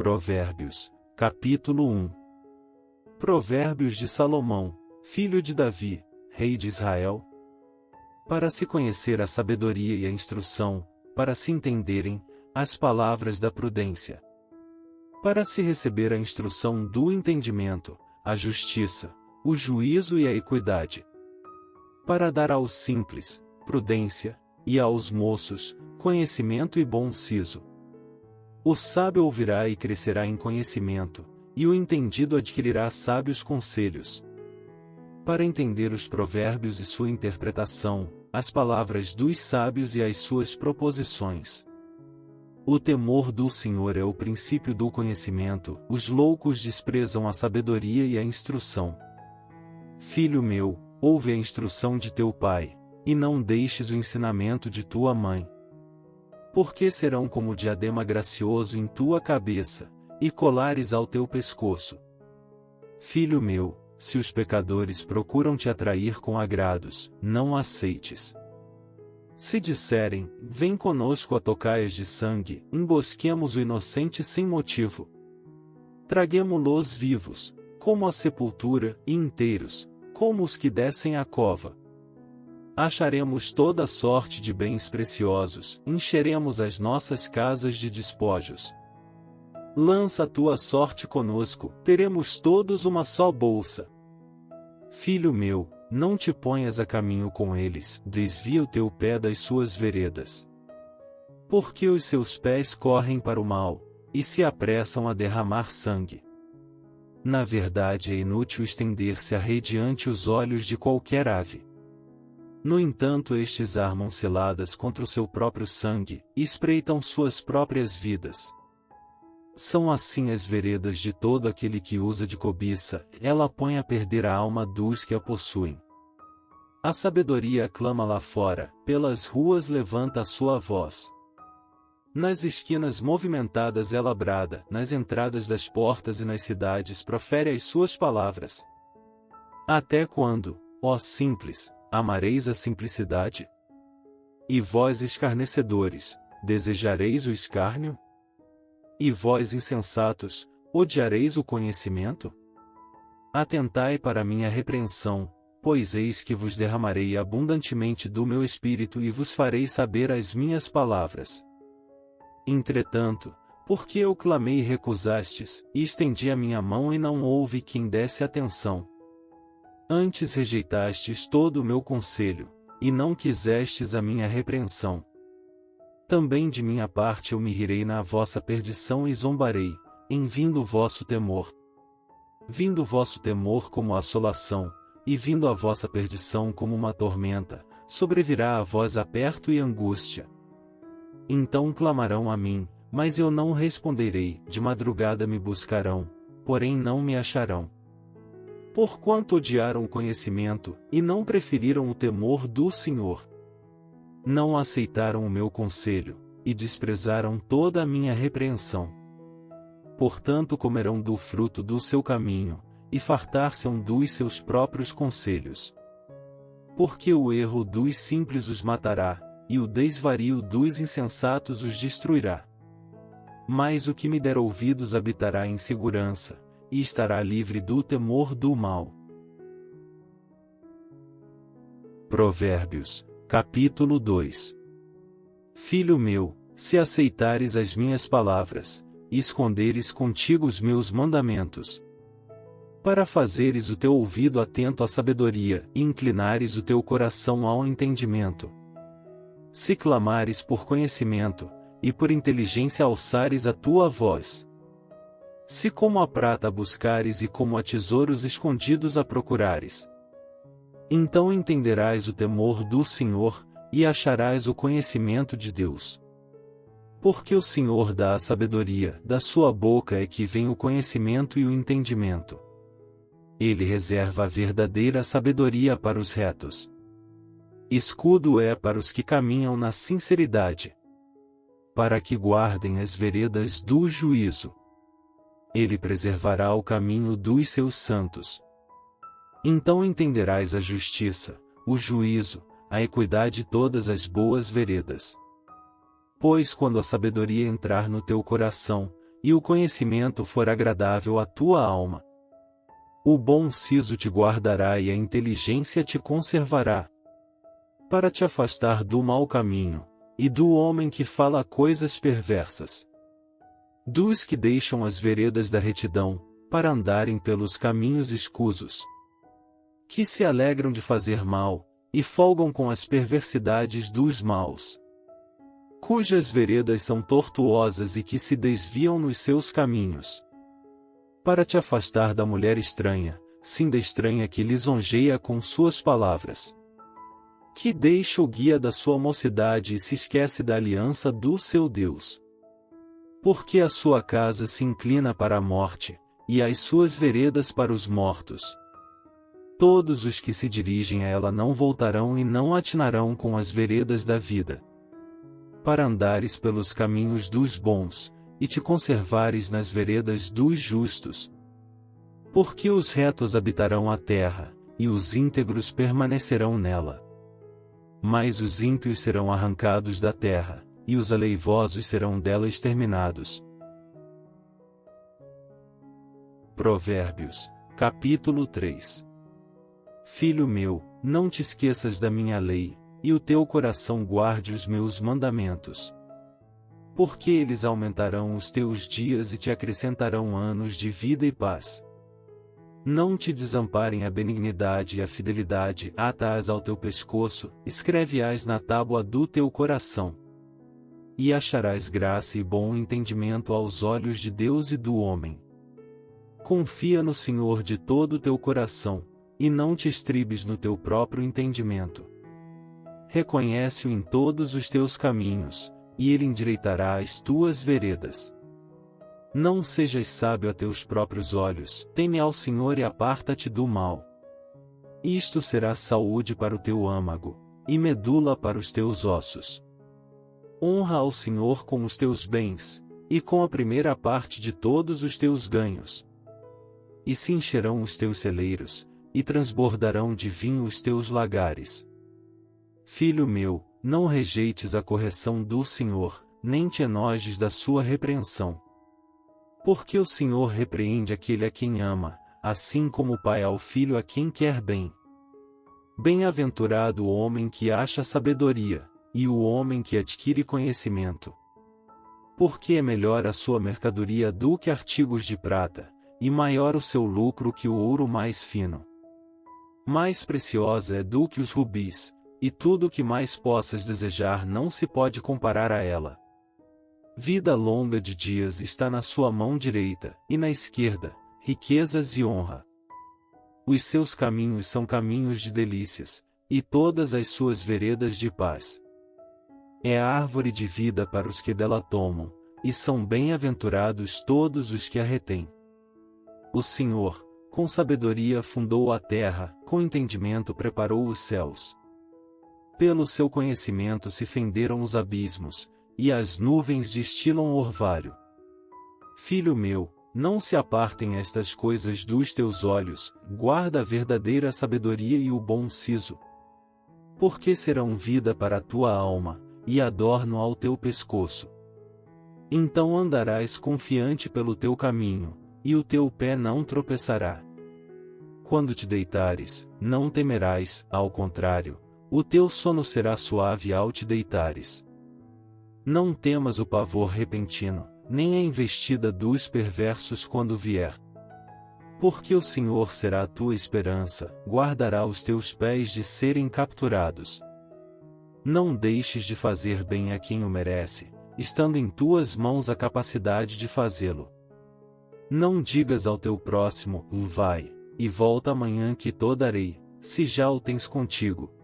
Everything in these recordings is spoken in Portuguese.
Provérbios, capítulo 1. Provérbios de Salomão, filho de Davi, rei de Israel. Para se conhecer a sabedoria e a instrução, para se entenderem as palavras da prudência. Para se receber a instrução do entendimento, a justiça, o juízo e a equidade. Para dar aos simples, prudência, e aos moços, conhecimento e bom siso. O sábio ouvirá e crescerá em conhecimento, e o entendido adquirirá sábios conselhos. Para entender os provérbios e sua interpretação, as palavras dos sábios e as suas proposições. O temor do Senhor é o princípio do conhecimento, os loucos desprezam a sabedoria e a instrução. Filho meu, ouve a instrução de teu pai, e não deixes o ensinamento de tua mãe. Porque serão como diadema gracioso em tua cabeça, e colares ao teu pescoço. Filho meu, se os pecadores procuram te atrair com agrados, não aceites. Se disserem, vem conosco a tocaias de sangue, embosquemos o inocente sem motivo. Traguemo-los vivos, como a sepultura, e inteiros, como os que descem à cova. Acharemos toda sorte de bens preciosos, encheremos as nossas casas de despojos. Lança a tua sorte conosco, teremos todos uma só bolsa. Filho meu, não te ponhas a caminho com eles, desvia o teu pé das suas veredas. Porque os seus pés correm para o mal, e se apressam a derramar sangue. Na verdade é inútil estender-se a rede ante os olhos de qualquer ave. No entanto estes armam ciladas contra o seu próprio sangue, e espreitam suas próprias vidas. São assim as veredas de todo aquele que usa de cobiça, ela põe a perder a alma dos que a possuem. A sabedoria clama lá fora, pelas ruas levanta a sua voz. Nas esquinas movimentadas ela brada, nas entradas das portas e nas cidades profere as suas palavras. Até quando, ó simples, amareis a simplicidade? E vós escarnecedores, desejareis o escárnio? E vós insensatos, odiareis o conhecimento? Atentai para minha repreensão, pois eis que vos derramarei abundantemente do meu espírito e vos farei saber as minhas palavras. Entretanto, porque eu clamei e recusastes, e estendi a minha mão e não houve quem desse atenção. Antes rejeitastes todo o meu conselho, e não quisestes a minha repreensão. Também de minha parte eu me rirei na vossa perdição e zombarei, em vindo o vosso temor. Vindo o vosso temor como assolação, e vindo a vossa perdição como uma tormenta, sobrevirá a vós aperto e angústia. Então clamarão a mim, mas eu não responderei, de madrugada me buscarão, porém não me acharão. Porquanto odiaram o conhecimento, e não preferiram o temor do Senhor. Não aceitaram o meu conselho, e desprezaram toda a minha repreensão. Portanto comerão do fruto do seu caminho, e fartar-se-ão dos seus próprios conselhos. Porque o erro dos simples os matará, e o desvario dos insensatos os destruirá. Mas o que me der ouvidos habitará em segurança, e estará livre do temor do mal. Provérbios, capítulo 2. Filho meu, se aceitares as minhas palavras, e esconderes contigo os meus mandamentos, para fazeres o teu ouvido atento à sabedoria, e inclinares o teu coração ao entendimento. Se clamares por conhecimento, e por inteligência alçares a tua voz. Se como a prata a buscares e como a tesouros escondidos a procurares. Então entenderás o temor do Senhor, e acharás o conhecimento de Deus. Porque o Senhor dá a sabedoria, da sua boca é que vem o conhecimento e o entendimento. Ele reserva a verdadeira sabedoria para os retos. Escudo é para os que caminham na sinceridade, para que guardem as veredas do juízo. Ele preservará o caminho dos seus santos. Então entenderás a justiça, o juízo, a equidade e todas as boas veredas. Pois quando a sabedoria entrar no teu coração, e o conhecimento for agradável à tua alma. O bom siso te guardará e a inteligência te conservará, para te afastar do mau caminho, e do homem que fala coisas perversas, dos que deixam as veredas da retidão, para andarem pelos caminhos escusos, que se alegram de fazer mal, e folgam com as perversidades dos maus, cujas veredas são tortuosas e que se desviam nos seus caminhos, para te afastar da mulher estranha, sim da estranha que lisonjeia com suas palavras, que deixa o guia da sua mocidade e se esquece da aliança do seu Deus. Porque a sua casa se inclina para a morte, e as suas veredas para os mortos. Todos os que se dirigem a ela não voltarão e não atinarão com as veredas da vida. Para andares pelos caminhos dos bons, e te conservares nas veredas dos justos. Porque os retos habitarão a terra, e os íntegros permanecerão nela. Mas os ímpios serão arrancados da terra, e os aleivosos serão dela exterminados. Provérbios, capítulo 3. Filho meu, não te esqueças da minha lei, e o teu coração guarde os meus mandamentos. Porque eles aumentarão os teus dias e te acrescentarão anos de vida e paz. Não te desamparem a benignidade e a fidelidade, ata-as ao teu pescoço, escreve-as na tábua do teu coração. E acharás graça e bom entendimento aos olhos de Deus e do homem. Confia no Senhor de todo o teu coração, e não te estribes no teu próprio entendimento. Reconhece-o em todos os teus caminhos, e ele endireitará as tuas veredas. Não sejas sábio a teus próprios olhos, teme ao Senhor e aparta-te do mal. Isto será saúde para o teu âmago, e medula para os teus ossos. Honra ao Senhor com os teus bens, e com a primeira parte de todos os teus ganhos. E se encherão os teus celeiros, e transbordarão de vinho os teus lagares. Filho meu, não rejeites a correção do Senhor, nem te enojes da sua repreensão. Porque o Senhor repreende aquele a quem ama, assim como o pai ao filho a quem quer bem. Bem-aventurado o homem que acha sabedoria, e o homem que adquire conhecimento. Porque é melhor a sua mercadoria do que artigos de prata, e maior o seu lucro que o ouro mais fino. Mais preciosa é do que os rubis, e tudo o que mais possas desejar não se pode comparar a ela. Vida longa de dias está na sua mão direita, e na esquerda, riquezas e honra. Os seus caminhos são caminhos de delícias, e todas as suas veredas de paz. É a árvore de vida para os que dela tomam, e são bem-aventurados todos os que a retêm. O Senhor, com sabedoria fundou a terra, com entendimento preparou os céus. Pelo seu conhecimento se fenderam os abismos, e as nuvens destilam orvalho. Filho meu, não se apartem estas coisas dos teus olhos, guarda a verdadeira sabedoria e o bom siso. Porque serão vida para a tua alma, e adorno ao teu pescoço. Então andarás confiante pelo teu caminho, e o teu pé não tropeçará. Quando te deitares, não temerás, ao contrário, o teu sono será suave ao te deitares. Não temas o pavor repentino, nem a investida dos perversos quando vier. Porque o Senhor será a tua esperança, guardará os teus pés de serem capturados. Não deixes de fazer bem a quem o merece, estando em tuas mãos a capacidade de fazê-lo. Não digas ao teu próximo, vai, e volta amanhã que te darei, se já o tens contigo.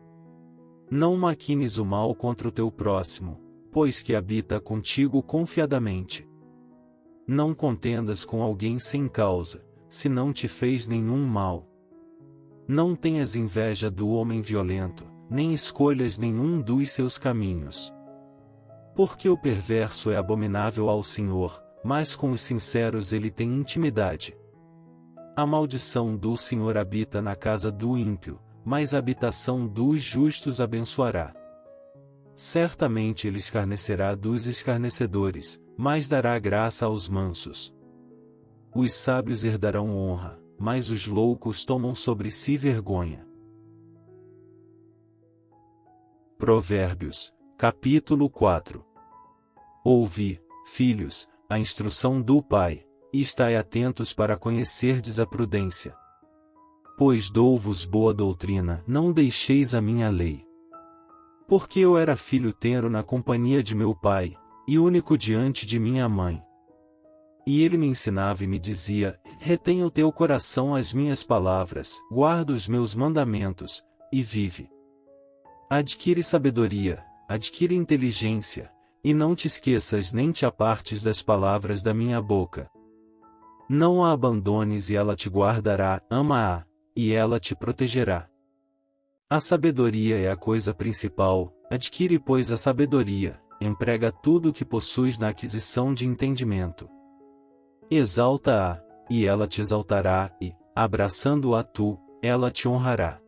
Não maquines o mal contra o teu próximo, pois que habita contigo confiadamente. Não contendas com alguém sem causa, se não te fez nenhum mal. Não tenhas inveja do homem violento, nem escolhas nenhum dos seus caminhos. Porque o perverso é abominável ao Senhor, mas com os sinceros ele tem intimidade. A maldição do Senhor habita na casa do ímpio, mas a habitação dos justos abençoará. Certamente ele escarnecerá dos escarnecedores, mas dará graça aos mansos. Os sábios herdarão honra, mas os loucos tomam sobre si vergonha. Provérbios, capítulo 4. Ouvi, filhos, a instrução do pai, e estai atentos para conhecerdes a prudência. Pois dou-vos boa doutrina, não deixeis a minha lei. Porque eu era filho tenro na companhia de meu pai, e único diante de minha mãe. E ele me ensinava e me dizia: retém o teu coração as minhas palavras, guarda os meus mandamentos, e vive. Adquire sabedoria, adquire inteligência, e não te esqueças nem te apartes das palavras da minha boca. Não a abandones e ela te guardará, ama-a, e ela te protegerá. A sabedoria é a coisa principal, adquire pois a sabedoria, emprega tudo o que possuis na aquisição de entendimento. Exalta-a, e ela te exaltará, e, abraçando-a tu, ela te honrará.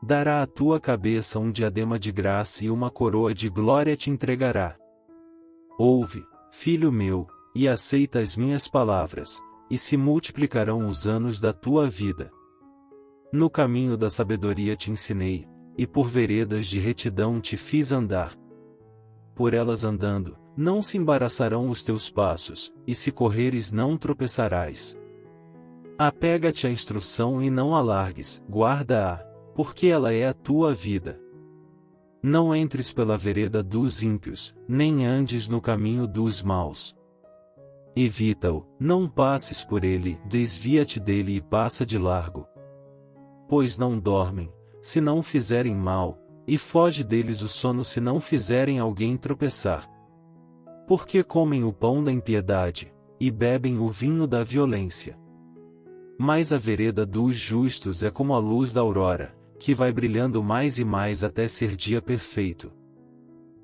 Dará à tua cabeça um diadema de graça e uma coroa de glória te entregará. Ouve, filho meu, e aceita as minhas palavras, e se multiplicarão os anos da tua vida. No caminho da sabedoria te ensinei, e por veredas de retidão te fiz andar. Por elas andando, não se embaraçarão os teus passos, e se correres não tropeçarás. Apega-te à instrução e não a largues, guarda-a, porque ela é a tua vida. Não entres pela vereda dos ímpios, nem andes no caminho dos maus. Evita-o, não passes por ele, desvia-te dele e passa de largo. Pois não dormem, se não fizerem mal, e foge deles o sono se não fizerem alguém tropeçar. Porque comem o pão da impiedade, e bebem o vinho da violência. Mas a vereda dos justos é como a luz da aurora, que vai brilhando mais e mais até ser dia perfeito.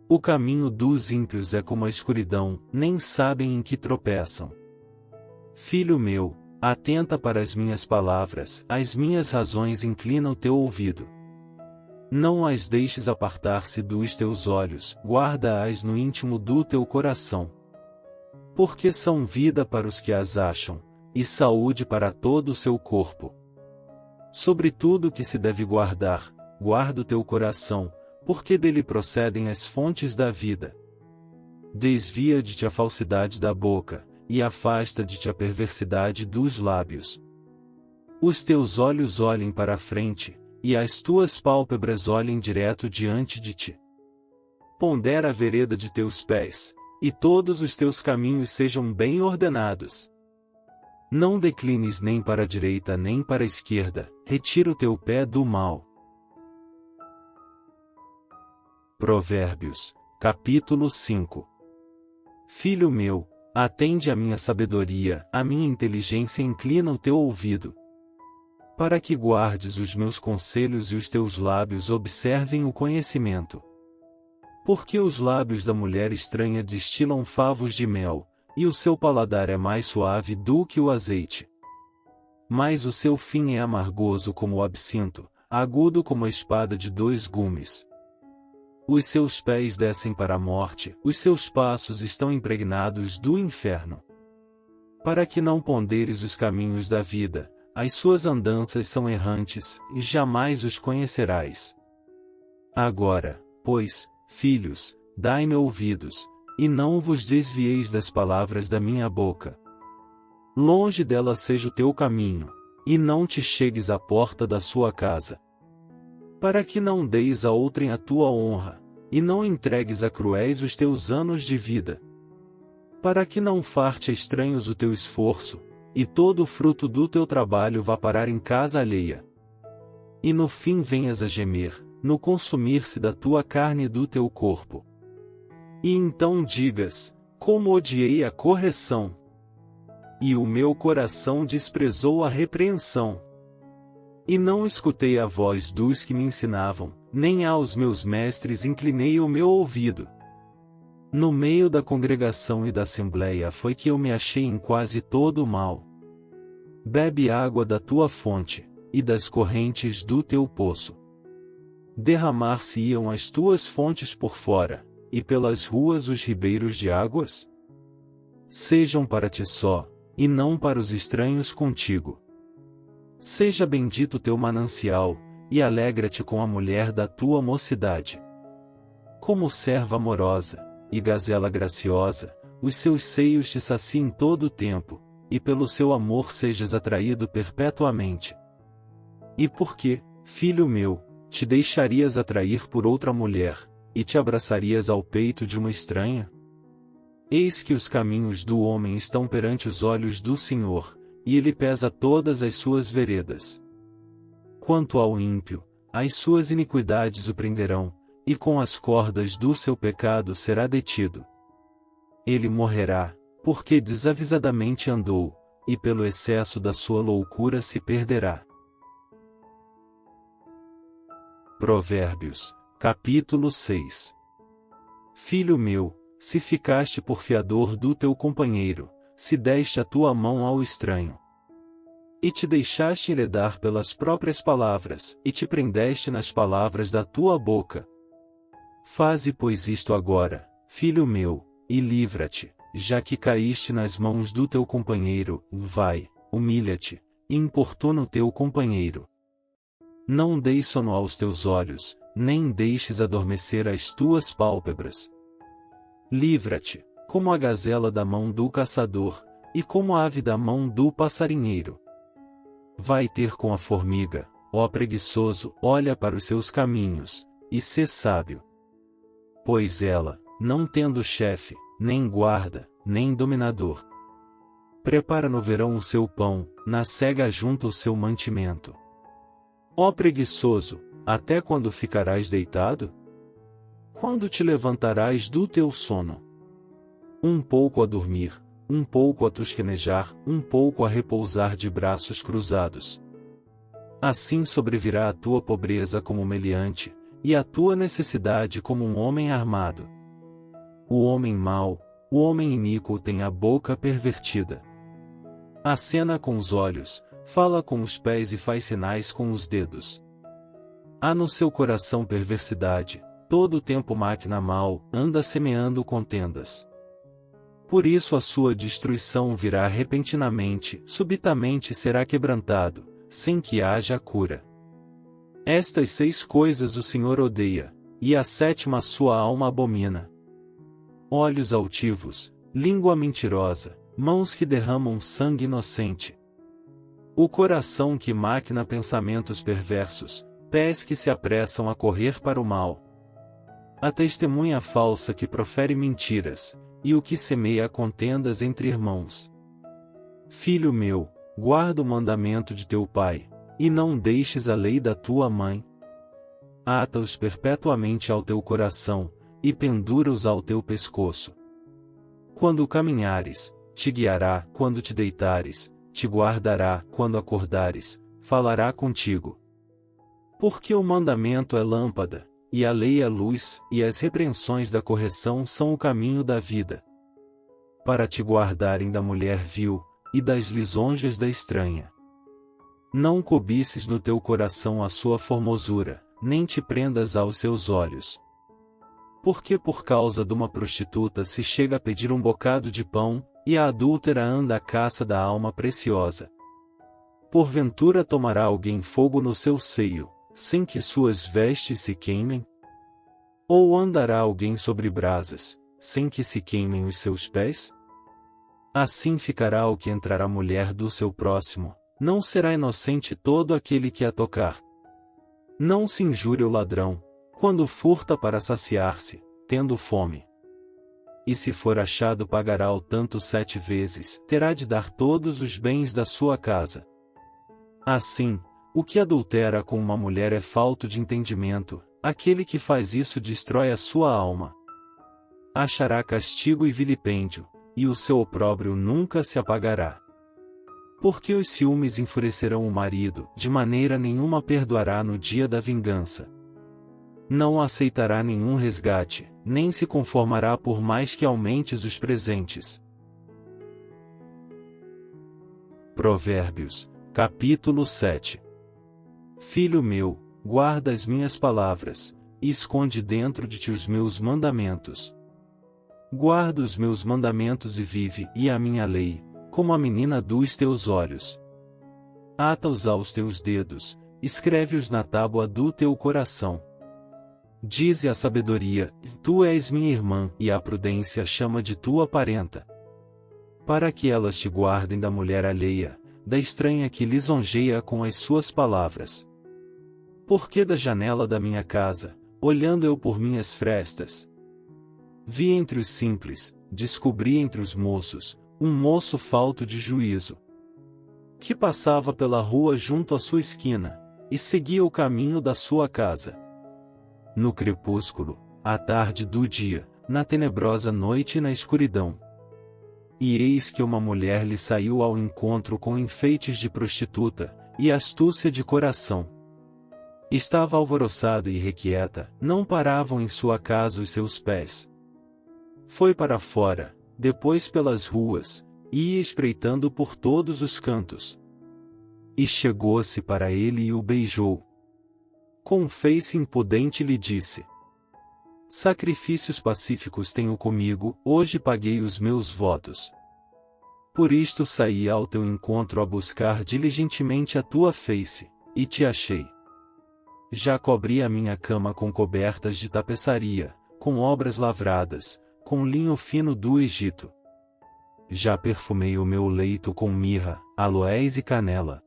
O caminho dos ímpios é como a escuridão, nem sabem em que tropeçam. Filho meu, atenta para as minhas palavras, as minhas razões inclina o teu ouvido. Não as deixes apartar-se dos teus olhos, guarda-as no íntimo do teu coração. Porque são vida para os que as acham, e saúde para todo o seu corpo. Sobre tudo que se deve guardar, guarda o teu coração, porque dele procedem as fontes da vida. Desvia de ti a falsidade da boca, e afasta de ti a perversidade dos lábios. Os teus olhos olhem para a frente, e as tuas pálpebras olhem direto diante de ti. Pondera a vereda de teus pés, e todos os teus caminhos sejam bem ordenados. Não declines nem para a direita nem para a esquerda, retira o teu pé do mal. Provérbios, capítulo 5. Filho meu, atende à minha sabedoria, à minha inteligência inclina o teu ouvido. Para que guardes os meus conselhos e os teus lábios observem o conhecimento. Porque os lábios da mulher estranha destilam favos de mel, e o seu paladar é mais suave do que o azeite. Mas o seu fim é amargoso como o absinto, agudo como a espada de dois gumes. Os seus pés descem para a morte, os seus passos estão impregnados do inferno. Para que não ponderes os caminhos da vida, as suas andanças são errantes, e jamais os conhecerás. Agora, pois, filhos, dai-me ouvidos, e não vos desvieis das palavras da minha boca. Longe dela seja o teu caminho, e não te chegues à porta da sua casa. Para que não deis a outrem a tua honra, e não entregues a cruéis os teus anos de vida. Para que não farte a estranhos o teu esforço, e todo o fruto do teu trabalho vá parar em casa alheia. E no fim venhas a gemer, no consumir-se da tua carne e do teu corpo. E então digas: como odiei a correção! E o meu coração desprezou a repreensão. E não escutei a voz dos que me ensinavam, nem aos meus mestres inclinei o meu ouvido. No meio da congregação e da assembleia foi que eu me achei em quase todo o mal. Bebe água da tua fonte, e das correntes do teu poço. Derramar-se-iam as tuas fontes por fora, e pelas ruas os ribeiros de águas? Sejam para ti só, e não para os estranhos contigo. Seja bendito teu manancial, e alegra-te com a mulher da tua mocidade. Como serva amorosa, e gazela graciosa, os seus seios te saciem todo o tempo, e pelo seu amor sejas atraído perpetuamente. E por que, filho meu, te deixarias atrair por outra mulher, e te abraçarias ao peito de uma estranha? Eis que os caminhos do homem estão perante os olhos do Senhor, e ele pesa todas as suas veredas. Quanto ao ímpio, as suas iniquidades o prenderão, e com as cordas do seu pecado será detido. Ele morrerá, porque desavisadamente andou, e pelo excesso da sua loucura se perderá. Provérbios, capítulo 6. Filho meu, se ficaste por fiador do teu companheiro, se deste a tua mão ao estranho, e te deixaste enredar pelas próprias palavras, e te prendeste nas palavras da tua boca. Faze pois isto agora, filho meu, e livra-te, já que caíste nas mãos do teu companheiro, vai, humilha-te, e importuna o teu companheiro. Não deis sono aos teus olhos, nem deixes adormecer as tuas pálpebras. Livra-te, como a gazela da mão do caçador, e como a ave da mão do passarinheiro. Vai ter com a formiga, ó preguiçoso, olha para os seus caminhos, e sê sábio. Pois ela, não tendo chefe, nem guarda, nem dominador, prepara no verão o seu pão, na cega junta o seu mantimento. Ó preguiçoso, até quando ficarás deitado? Quando te levantarás do teu sono? Um pouco a dormir, um pouco a tosquenejar, um pouco a repousar de braços cruzados. Assim sobrevirá a tua pobreza como meliante, e a tua necessidade como um homem armado. O homem mau, o homem iníquo tem a boca pervertida. Acena com os olhos, fala com os pés e faz sinais com os dedos. Há no seu coração perversidade, todo o tempo máquina mal, anda semeando contendas. Por isso a sua destruição virá repentinamente, subitamente será quebrantado, sem que haja cura. Estas 6 coisas o Senhor odeia, e a 7ª sua alma abomina: olhos altivos, língua mentirosa, mãos que derramam sangue inocente, o coração que maquina pensamentos perversos, pés que se apressam a correr para o mal, a testemunha falsa que profere mentiras, e o que semeia contendas entre irmãos. Filho meu, guarda o mandamento de teu pai, e não deixes a lei da tua mãe. Ata-os perpetuamente ao teu coração, e pendura-os ao teu pescoço. Quando caminhares, te guiará; quando te deitares, te guardará; quando acordares, falará contigo. Porque o mandamento é lâmpada, e a lei é luz, e as repreensões da correção são o caminho da vida, para te guardarem da mulher vil, e das lisonjas da estranha. Não cobices no teu coração a sua formosura, nem te prendas aos seus olhos. Porque por causa de uma prostituta se chega a pedir um bocado de pão, e a adúltera anda à caça da alma preciosa. Porventura tomará alguém fogo no seu seio, sem que suas vestes se queimem? Ou andará alguém sobre brasas, sem que se queimem os seus pés? Assim ficará o que entrar a mulher do seu próximo, não será inocente todo aquele que a tocar. Não se injure o ladrão, quando furta para saciar-se, tendo fome. E se for achado pagará o tanto 7 vezes, terá de dar todos os bens da sua casa. Assim, o que adultera com uma mulher é falto de entendimento, aquele que faz isso destrói a sua alma. Achará castigo e vilipêndio, e o seu opróbrio nunca se apagará. Porque os ciúmes enfurecerão o marido, de maneira nenhuma perdoará no dia da vingança. Não aceitará nenhum resgate, nem se conformará por mais que aumentes os presentes. Provérbios, capítulo 7. Filho meu, guarda as minhas palavras, e esconde dentro de ti os meus mandamentos. Guarda os meus mandamentos e vive, e a minha lei, como a menina dos teus olhos. Ata-os aos teus dedos, escreve-os na tábua do teu coração. Dize a sabedoria, tu és minha irmã, e a prudência chama de tua parenta. Para que elas te guardem da mulher alheia, da estranha que lisonjeia com as suas palavras. Porque da janela da minha casa, olhando eu por minhas frestas, vi entre os simples, descobri entre os moços, um moço falto de juízo, que passava pela rua junto à sua esquina, e seguia o caminho da sua casa. No crepúsculo, à tarde do dia, na tenebrosa noite e na escuridão. E eis que uma mulher lhe saiu ao encontro com enfeites de prostituta, e astúcia de coração. Estava alvoroçada e irrequieta, não paravam em sua casa os seus pés. Foi para fora, depois pelas ruas, e ia espreitando por todos os cantos. E chegou-se para ele e o beijou. Com face impudente lhe disse: sacrifícios pacíficos tenho comigo, hoje paguei os meus votos. Por isto saí ao teu encontro a buscar diligentemente a tua face, e te achei. Já cobri a minha cama com cobertas de tapeçaria, com obras lavradas, com linho fino do Egito. Já perfumei o meu leito com mirra, aloés e canela.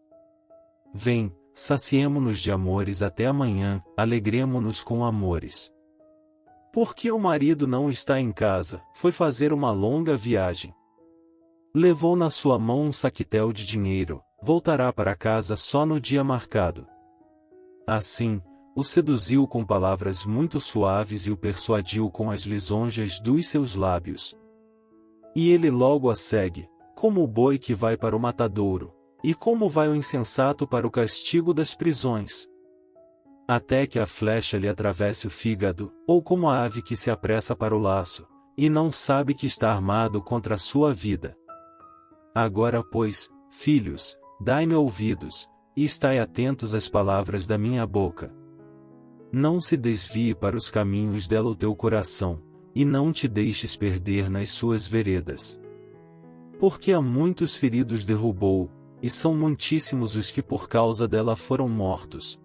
Vem, saciemo-nos de amores até amanhã, alegremo-nos com amores. Porque o marido não está em casa, foi fazer uma longa viagem. Levou na sua mão um saquetel de dinheiro, voltará para casa só no dia marcado. Assim, o seduziu com palavras muito suaves e o persuadiu com as lisonjas dos seus lábios. E ele logo a segue, como o boi que vai para o matadouro, e como vai o insensato para o castigo das prisões. Até que a flecha lhe atravesse o fígado, ou como a ave que se apressa para o laço, e não sabe que está armado contra a sua vida. Agora, pois, filhos, dai-me ouvidos, e estai atentos às palavras da minha boca. Não se desvie para os caminhos dela o teu coração, e não te deixes perder nas suas veredas. Porque a muitos feridos derrubou, e são muitíssimos os que por causa dela foram mortos.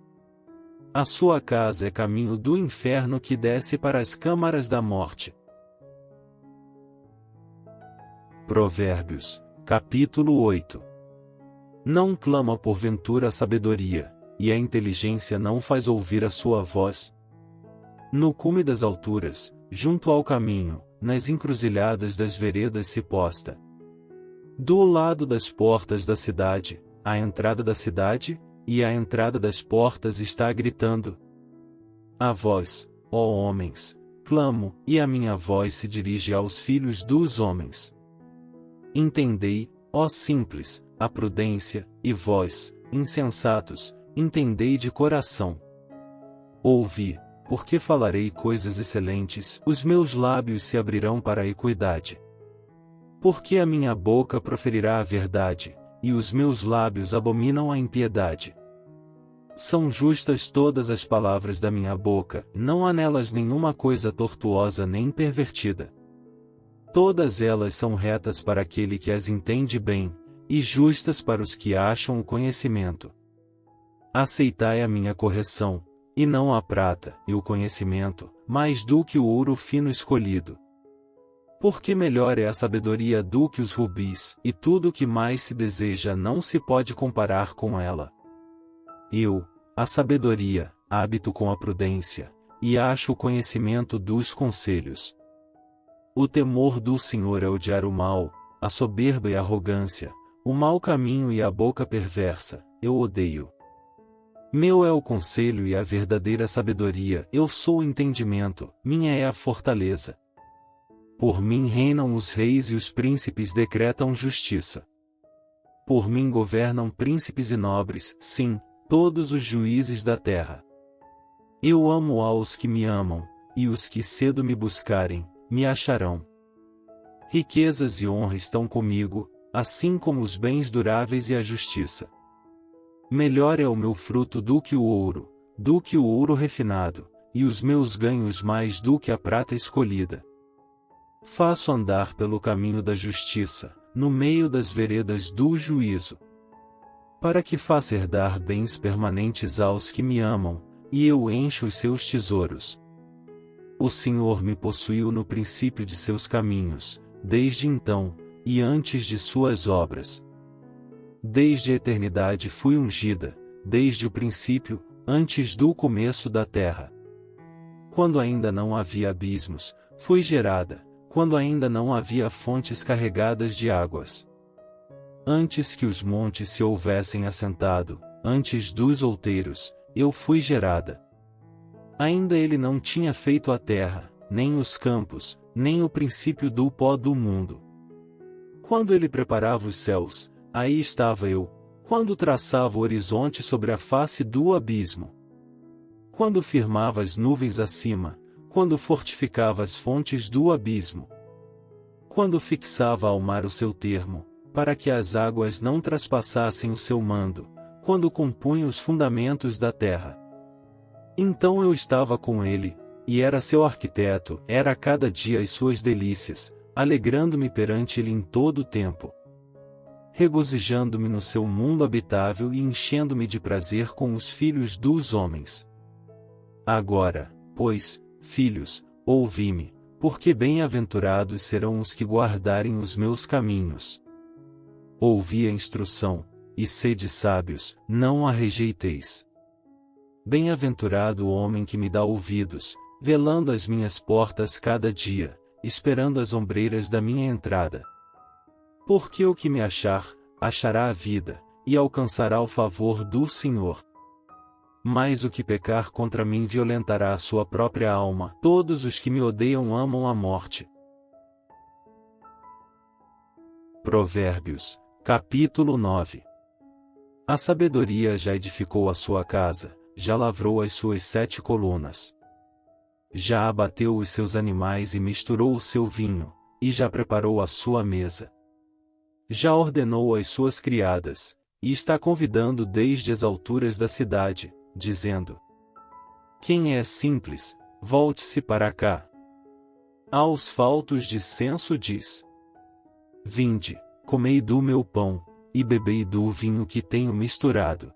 A sua casa é caminho do inferno que desce para as câmaras da morte. Provérbios, capítulo 8. Não clama porventura a sabedoria, e a inteligência não faz ouvir a sua voz? No cume das alturas, junto ao caminho, nas encruzilhadas das veredas se posta. Do lado das portas da cidade, à entrada da cidade, e à entrada das portas está gritando. A vós, ó homens, clamo, e a minha voz se dirige aos filhos dos homens. Entendei, ó simples, a prudência, e vós, insensatos, entendei de coração. Ouvi, porque falarei coisas excelentes, os meus lábios se abrirão para a equidade. Porque a minha boca proferirá a verdade, e os meus lábios abominam a impiedade. São justas todas as palavras da minha boca, não há nelas nenhuma coisa tortuosa nem pervertida. Todas elas são retas para aquele que as entende bem, e justas para os que acham o conhecimento. Aceitai a minha correção, e não a prata, e o conhecimento, mais do que o ouro fino escolhido. Porque melhor é a sabedoria do que os rubis, e tudo o que mais se deseja não se pode comparar com ela. Eu, a sabedoria, habito com a prudência, e acho o conhecimento dos conselhos. O temor do Senhor é odiar o mal, a soberba e a arrogância, o mau caminho e a boca perversa, eu odeio. Meu é o conselho e a verdadeira sabedoria, eu sou o entendimento, minha é a fortaleza. Por mim reinam os reis e os príncipes decretam justiça. Por mim governam príncipes e nobres, sim, todos os juízes da terra. Eu amo aos que me amam, e os que cedo me buscarem, me acharão. Riquezas e honra estão comigo, assim como os bens duráveis e a justiça. Melhor é o meu fruto do que o ouro, do que o ouro refinado, e os meus ganhos mais do que a prata escolhida. Faço andar pelo caminho da justiça, no meio das veredas do juízo, para que faça herdar bens permanentes aos que me amam, e eu encho os seus tesouros. O Senhor me possuiu no princípio de seus caminhos, desde então, e antes de suas obras. Desde a eternidade fui ungida, desde o princípio, antes do começo da terra. Quando ainda não havia abismos, fui gerada, quando ainda não havia fontes carregadas de águas. Antes que os montes se houvessem assentado, antes dos outeiros, eu fui gerada. Ainda ele não tinha feito a terra, nem os campos, nem o princípio do pó do mundo. Quando ele preparava os céus, aí estava eu, quando traçava o horizonte sobre a face do abismo. Quando firmava as nuvens acima, quando fortificava as fontes do abismo. Quando fixava ao mar o seu termo, para que as águas não traspassassem o seu mando, quando compunha os fundamentos da terra. Então eu estava com ele, e era seu arquiteto, era a cada dia as suas delícias, alegrando-me perante ele em todo o tempo. Regozijando-me no seu mundo habitável e enchendo-me de prazer com os filhos dos homens. Agora, pois, filhos, ouvi-me, porque bem-aventurados serão os que guardarem os meus caminhos. Ouvi a instrução, e sede sábios, não a rejeiteis. Bem-aventurado o homem que me dá ouvidos, velando as minhas portas cada dia, esperando as ombreiras da minha entrada. Porque o que me achar, achará a vida, e alcançará o favor do Senhor. Mas o que pecar contra mim violentará a sua própria alma. Todos os que me odeiam amam a morte. Provérbios, capítulo 9. A sabedoria já edificou a sua casa, já lavrou as suas 7 colunas. Já abateu os seus animais e misturou o seu vinho, e já preparou a sua mesa. Já ordenou as suas criadas, e está convidando desde as alturas da cidade, dizendo: quem é simples, volte-se para cá. Aos faltos de senso diz: vinde, comei do meu pão, e bebei do vinho que tenho misturado.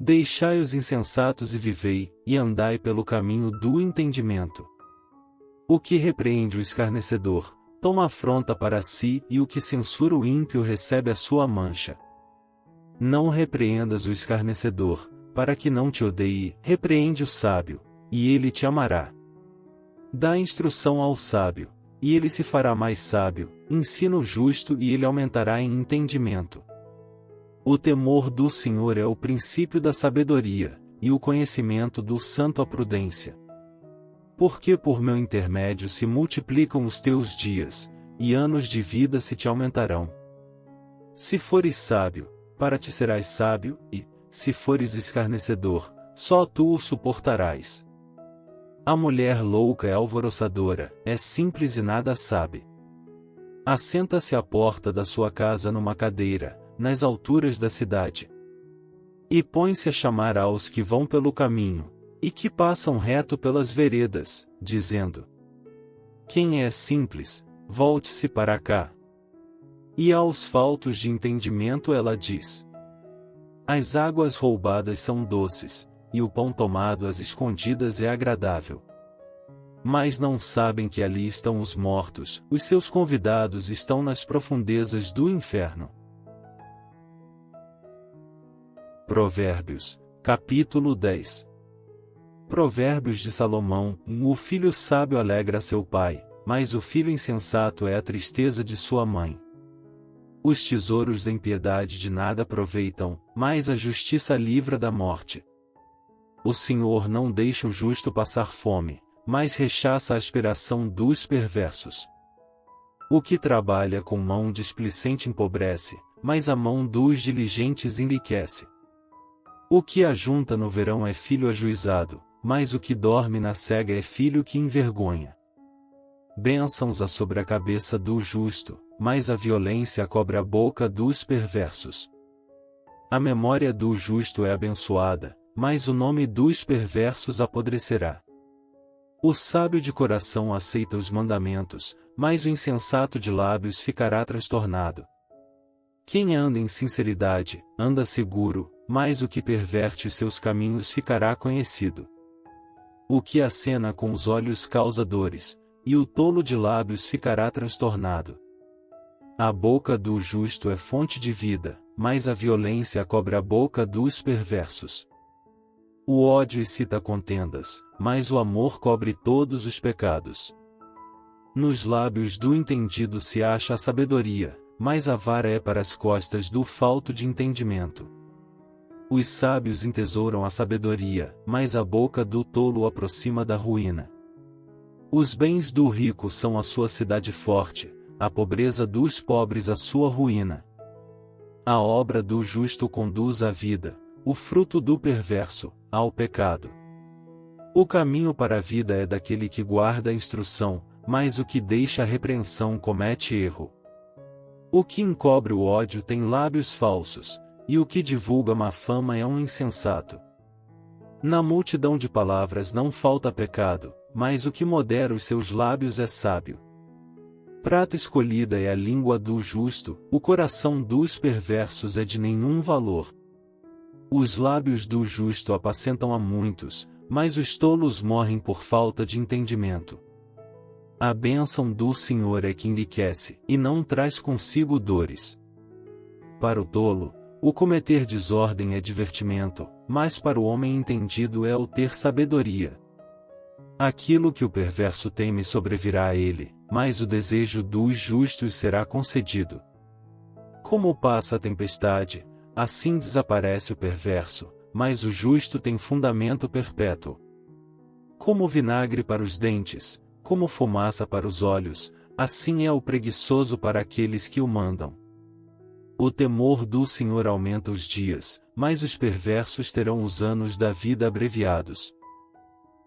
Deixai os insensatos e vivei, e andai pelo caminho do entendimento. O que repreende o escarnecedor, toma afronta para si, e o que censura o ímpio recebe a sua mancha. Não repreendas o escarnecedor, para que não te odeie, repreende o sábio, e ele te amará. Dá instrução ao sábio, e ele se fará mais sábio, ensina o justo e ele aumentará em entendimento. O temor do Senhor é o princípio da sabedoria, e o conhecimento do santo a prudência. Porque por meu intermédio se multiplicam os teus dias, e anos de vida se te aumentarão. Se fores sábio, para ti serás sábio, e, se fores escarnecedor, só tu o suportarás. A mulher louca é alvoroçadora, é simples e nada sabe. Assenta-se à porta da sua casa numa cadeira, nas alturas da cidade. E põe-se a chamar aos que vão pelo caminho, e que passam reto pelas veredas, dizendo: quem é simples, volte-se para cá. E aos faltos de entendimento ela diz: as águas roubadas são doces, e o pão tomado às escondidas é agradável. Mas não sabem que ali estão os mortos, os seus convidados estão nas profundezas do inferno. Provérbios, capítulo 10. Provérbios de Salomão: o filho sábio alegra seu pai, mas o filho insensato é a tristeza de sua mãe. Os tesouros da impiedade de nada aproveitam, mas a justiça livra da morte. O Senhor não deixa o justo passar fome, mas rechaça a aspiração dos perversos. O que trabalha com mão displicente empobrece, mas a mão dos diligentes enriquece. O que ajunta no verão é filho ajuizado, mas o que dorme na cega é filho que envergonha. Bênçãos há sobre a cabeça do justo, mas a violência cobre a boca dos perversos. A memória do justo é abençoada, mas o nome dos perversos apodrecerá. O sábio de coração aceita os mandamentos, mas o insensato de lábios ficará transtornado. Quem anda em sinceridade, anda seguro, mas o que perverte os seus caminhos ficará conhecido. O que acena com os olhos causa dores, e o tolo de lábios ficará transtornado. A boca do justo é fonte de vida, mas a violência cobre a boca dos perversos. O ódio excita contendas, mas o amor cobre todos os pecados. Nos lábios do entendido se acha a sabedoria, mas a vara é para as costas do falto de entendimento. Os sábios entesouram a sabedoria, mas a boca do tolo o aproxima da ruína. Os bens do rico são a sua cidade forte, a pobreza dos pobres a sua ruína. A obra do justo conduz à vida, o fruto do perverso, ao pecado. O caminho para a vida é daquele que guarda a instrução, mas o que deixa a repreensão comete erro. O que encobre o ódio tem lábios falsos, e o que divulga má fama é um insensato. Na multidão de palavras não falta pecado, mas o que modera os seus lábios é sábio. Prata escolhida é a língua do justo, o coração dos perversos é de nenhum valor. Os lábios do justo apacentam a muitos, mas os tolos morrem por falta de entendimento. A bênção do Senhor é que enriquece, e não traz consigo dores. Para o tolo, o cometer desordem é divertimento, mas para o homem entendido é o ter sabedoria. Aquilo que o perverso teme sobrevirá a ele, mas o desejo dos justos será concedido. Como passa a tempestade, assim desaparece o perverso, mas o justo tem fundamento perpétuo. Como vinagre para os dentes, como fumaça para os olhos, assim é o preguiçoso para aqueles que o mandam. O temor do Senhor aumenta os dias, mas os perversos terão os anos da vida abreviados.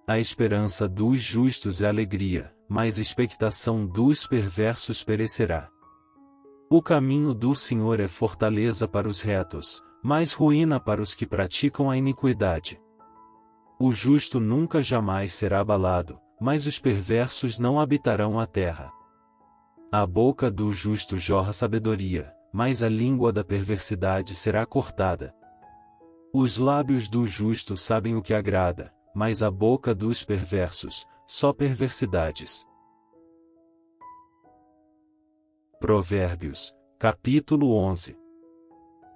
A esperança dos justos é alegria, mas a expectação dos perversos perecerá. O caminho do Senhor é fortaleza para os retos, mas ruína para os que praticam a iniquidade. O justo nunca jamais será abalado, mas os perversos não habitarão a terra. A boca do justo jorra sabedoria, mas a língua da perversidade será cortada. Os lábios do justo sabem o que agrada, mas a boca dos perversos, só perversidades. Provérbios, capítulo 11.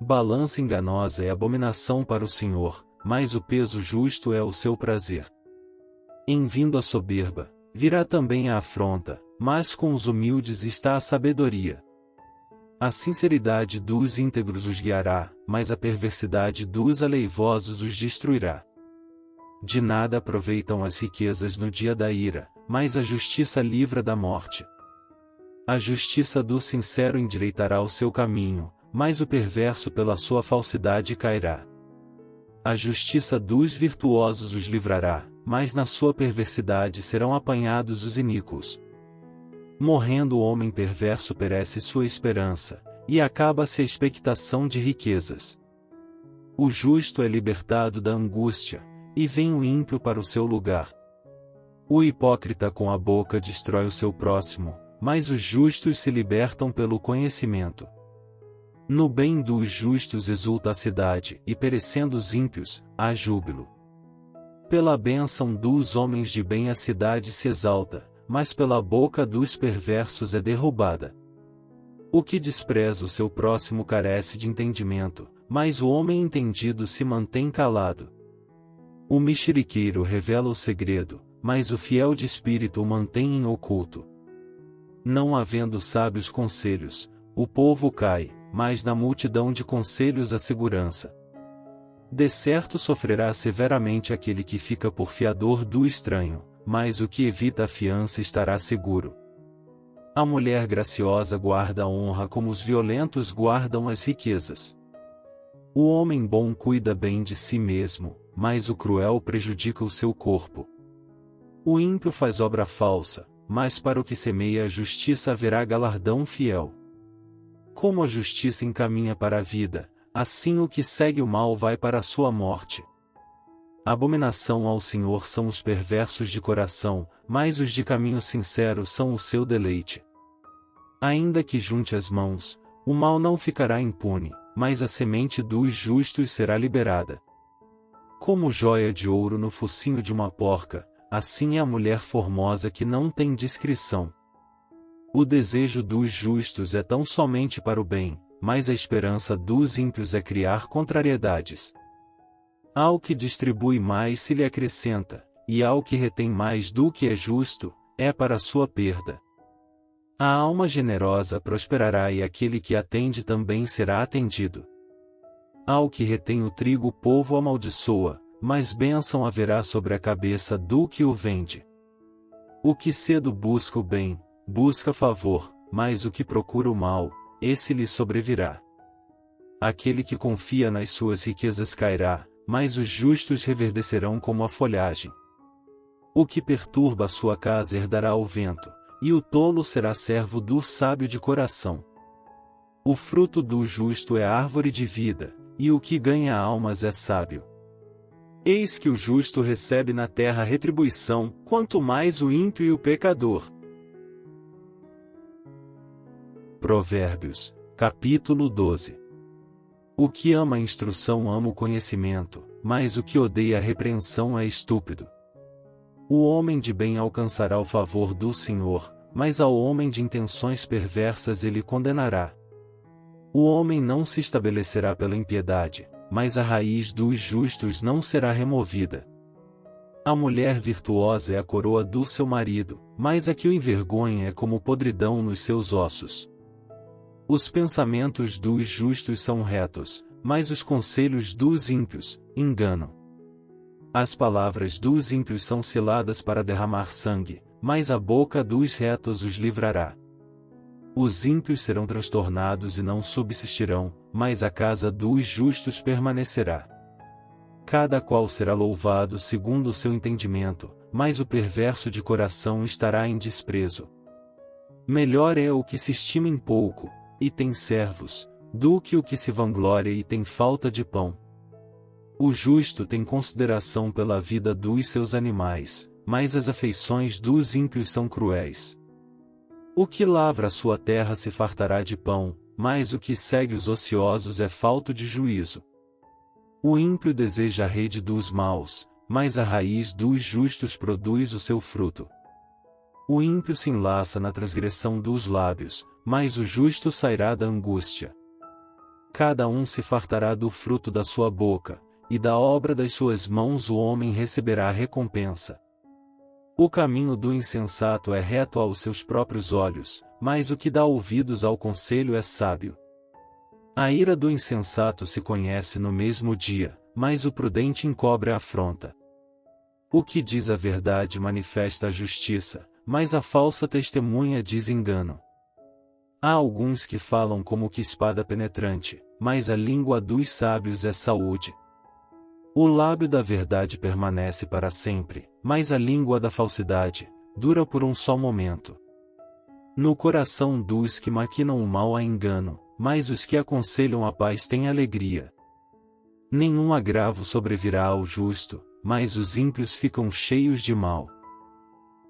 Balança enganosa é abominação para o Senhor, mas o peso justo é o seu prazer. Em vindo a soberba, virá também a afronta, mas com os humildes está a sabedoria. A sinceridade dos íntegros os guiará, mas a perversidade dos aleivosos os destruirá. De nada aproveitam as riquezas no dia da ira, mas a justiça livra da morte. A justiça do sincero endireitará o seu caminho, mas o perverso pela sua falsidade cairá. A justiça dos virtuosos os livrará, mas na sua perversidade serão apanhados os iníquos. Morrendo o homem perverso perece sua esperança, e acaba-se a expectação de riquezas. O justo é libertado da angústia, e vem o ímpio para o seu lugar. O hipócrita com a boca destrói o seu próximo, mas os justos se libertam pelo conhecimento. No bem dos justos exulta a cidade, e perecendo os ímpios, há júbilo. Pela bênção dos homens de bem a cidade se exalta, mas pela boca dos perversos é derrubada. O que despreza o seu próximo carece de entendimento, mas o homem entendido se mantém calado. O mexeriqueiro revela o segredo, mas o fiel de espírito o mantém em oculto. Não havendo sábios conselhos, o povo cai, mas na multidão de conselhos há segurança. De certo sofrerá severamente aquele que fica por fiador do estranho, mas o que evita a fiança estará seguro. A mulher graciosa guarda a honra como os violentos guardam as riquezas. O homem bom cuida bem de si mesmo, mas o cruel prejudica o seu corpo. O ímpio faz obra falsa, mas para o que semeia a justiça haverá galardão fiel. Como a justiça encaminha para a vida, assim o que segue o mal vai para a sua morte. Abominação ao Senhor são os perversos de coração, mas os de caminho sincero são o seu deleite. Ainda que junte as mãos, o mal não ficará impune, mas a semente dos justos será liberada. Como joia de ouro no focinho de uma porca, assim é a mulher formosa que não tem discrição. O desejo dos justos é tão somente para o bem, mas a esperança dos ímpios é criar contrariedades. Ao que distribui mais se lhe acrescenta, e ao que retém mais do que é justo, é para sua perda. A alma generosa prosperará e aquele que atende também será atendido. Ao que retém o trigo o povo amaldiçoa, mas bênção haverá sobre a cabeça do que o vende. O que cedo busca o bem, busca favor, mas o que procura o mal, esse lhe sobrevirá. Aquele que confia nas suas riquezas cairá, mas os justos reverdecerão como a folhagem. O que perturba a sua casa herdará o vento, e o tolo será servo do sábio de coração. O fruto do justo é a árvore de vida, e o que ganha almas é sábio. Eis que o justo recebe na terra retribuição, quanto mais o ímpio e o pecador. Provérbios, capítulo 12. O que ama a instrução ama o conhecimento, mas o que odeia a repreensão é estúpido. O homem de bem alcançará o favor do Senhor, mas ao homem de intenções perversas ele condenará. O homem não se estabelecerá pela impiedade, mas a raiz dos justos não será removida. A mulher virtuosa é a coroa do seu marido, mas a que o envergonha é como podridão nos seus ossos. Os pensamentos dos justos são retos, mas os conselhos dos ímpios, engano. As palavras dos ímpios são ciladas para derramar sangue, mas a boca dos retos os livrará. Os ímpios serão transtornados e não subsistirão, mas a casa dos justos permanecerá. Cada qual será louvado segundo o seu entendimento, mas o perverso de coração estará em desprezo. Melhor é o que se estima em pouco, e tem servos, do que o que se vangloria e tem falta de pão. O justo tem consideração pela vida dos seus animais, mas as afeições dos ímpios são cruéis. O que lavra a sua terra se fartará de pão, mas o que segue os ociosos é falto de juízo. O ímpio deseja a rede dos maus, mas a raiz dos justos produz o seu fruto. O ímpio se enlaça na transgressão dos lábios, mas o justo sairá da angústia. Cada um se fartará do fruto da sua boca, e da obra das suas mãos o homem receberá a recompensa. O caminho do insensato é reto aos seus próprios olhos, mas o que dá ouvidos ao conselho é sábio. A ira do insensato se conhece no mesmo dia, mas o prudente encobre a afronta. O que diz a verdade manifesta a justiça, mas a falsa testemunha diz engano. Há alguns que falam como que espada penetrante, mas a língua dos sábios é saúde. O lábio da verdade permanece para sempre, mas a língua da falsidade dura por um só momento. No coração dos que maquinam o mal há engano, mas os que aconselham a paz têm alegria. Nenhum agravo sobrevirá ao justo, mas os ímpios ficam cheios de mal.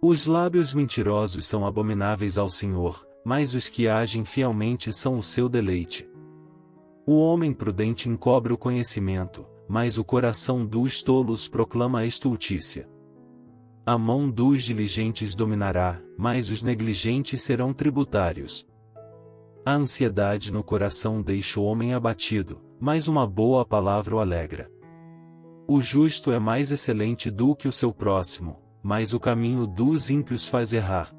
Os lábios mentirosos são abomináveis ao Senhor, mas os que agem fielmente são o seu deleite. O homem prudente encobre o conhecimento, mas o coração dos tolos proclama a estultícia. A mão dos diligentes dominará, mas os negligentes serão tributários. A ansiedade no coração deixa o homem abatido, mas uma boa palavra o alegra. O justo é mais excelente do que o seu próximo, mas o caminho dos ímpios faz errar.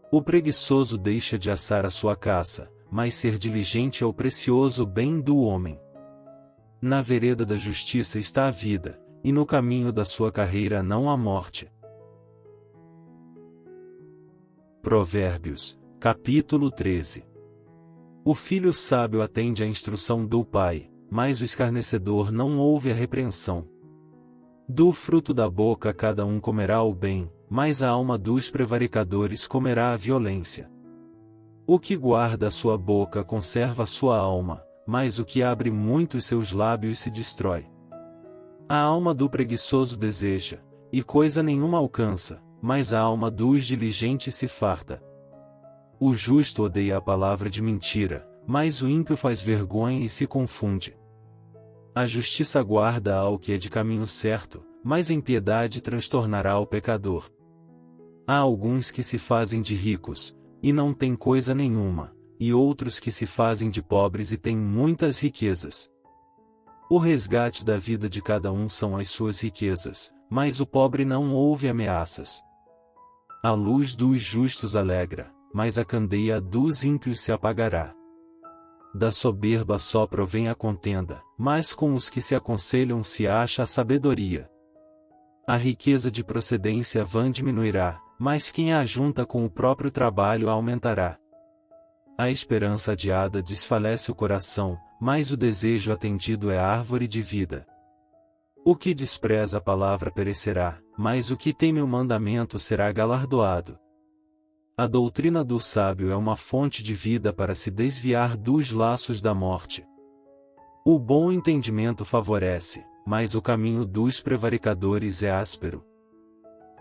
O preguiçoso deixa de assar a sua caça, mas ser diligente é o precioso bem do homem. Na vereda da justiça está a vida, e no caminho da sua carreira não há morte. Provérbios, capítulo 13. O filho sábio atende à instrução do pai, mas o escarnecedor não ouve a repreensão. Do fruto da boca cada um comerá o bem, mas a alma dos prevaricadores comerá a violência. O que guarda a sua boca conserva a sua alma, mas o que abre muito os seus lábios se destrói. A alma do preguiçoso deseja, e coisa nenhuma alcança, mas a alma dos diligentes se farta. O justo odeia a palavra de mentira, mas o ímpio faz vergonha e se confunde. A justiça guarda ao que é de caminho certo, mas a impiedade transtornará o pecador. Há alguns que se fazem de ricos, e não têm coisa nenhuma, e outros que se fazem de pobres e têm muitas riquezas. O resgate da vida de cada um são as suas riquezas, mas o pobre não ouve ameaças. A luz dos justos alegra, mas a candeia dos ímpios se apagará. Da soberba só provém a contenda, mas com os que se aconselham se acha a sabedoria. A riqueza de procedência vã diminuirá, mas quem a ajunta com o próprio trabalho a aumentará. A esperança adiada desfalece o coração, mas o desejo atendido é árvore de vida. O que despreza a palavra perecerá, mas o que teme o mandamento será galardoado. A doutrina do sábio é uma fonte de vida para se desviar dos laços da morte. O bom entendimento favorece, mas o caminho dos prevaricadores é áspero.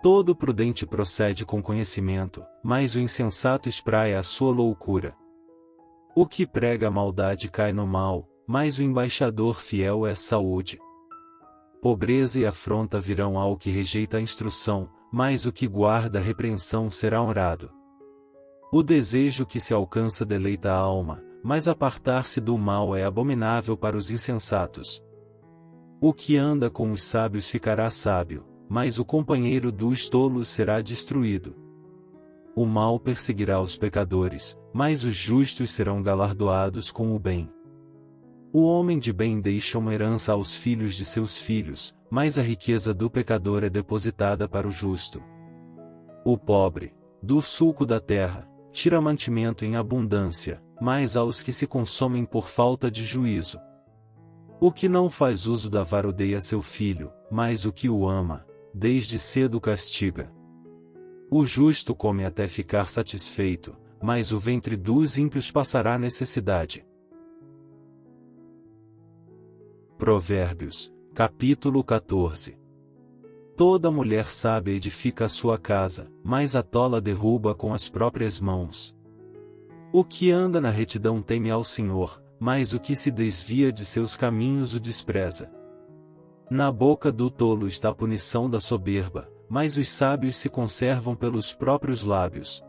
Todo prudente procede com conhecimento, mas o insensato espraia a sua loucura. O que prega a maldade cai no mal, mas o embaixador fiel é saúde. Pobreza e afronta virão ao que rejeita a instrução, mas o que guarda a repreensão será honrado. O desejo que se alcança deleita a alma, mas apartar-se do mal é abominável para os insensatos. O que anda com os sábios ficará sábio, mas o companheiro dos tolos será destruído. O mal perseguirá os pecadores, mas os justos serão galardoados com o bem. O homem de bem deixa uma herança aos filhos de seus filhos, mas a riqueza do pecador é depositada para o justo. O pobre, do sulco da terra, tira mantimento em abundância, mas aos que se consomem por falta de juízo. O que não faz uso da vara odeia seu filho, mas o que o ama, desde cedo castiga. O justo come até ficar satisfeito, mas o ventre dos ímpios passará necessidade. Provérbios, capítulo 14. Toda mulher sábia edifica a sua casa, mas a tola derruba com as próprias mãos. O que anda na retidão teme ao Senhor, mas o que se desvia de seus caminhos o despreza. Na boca do tolo está a punição da soberba, mas os sábios se conservam pelos próprios lábios.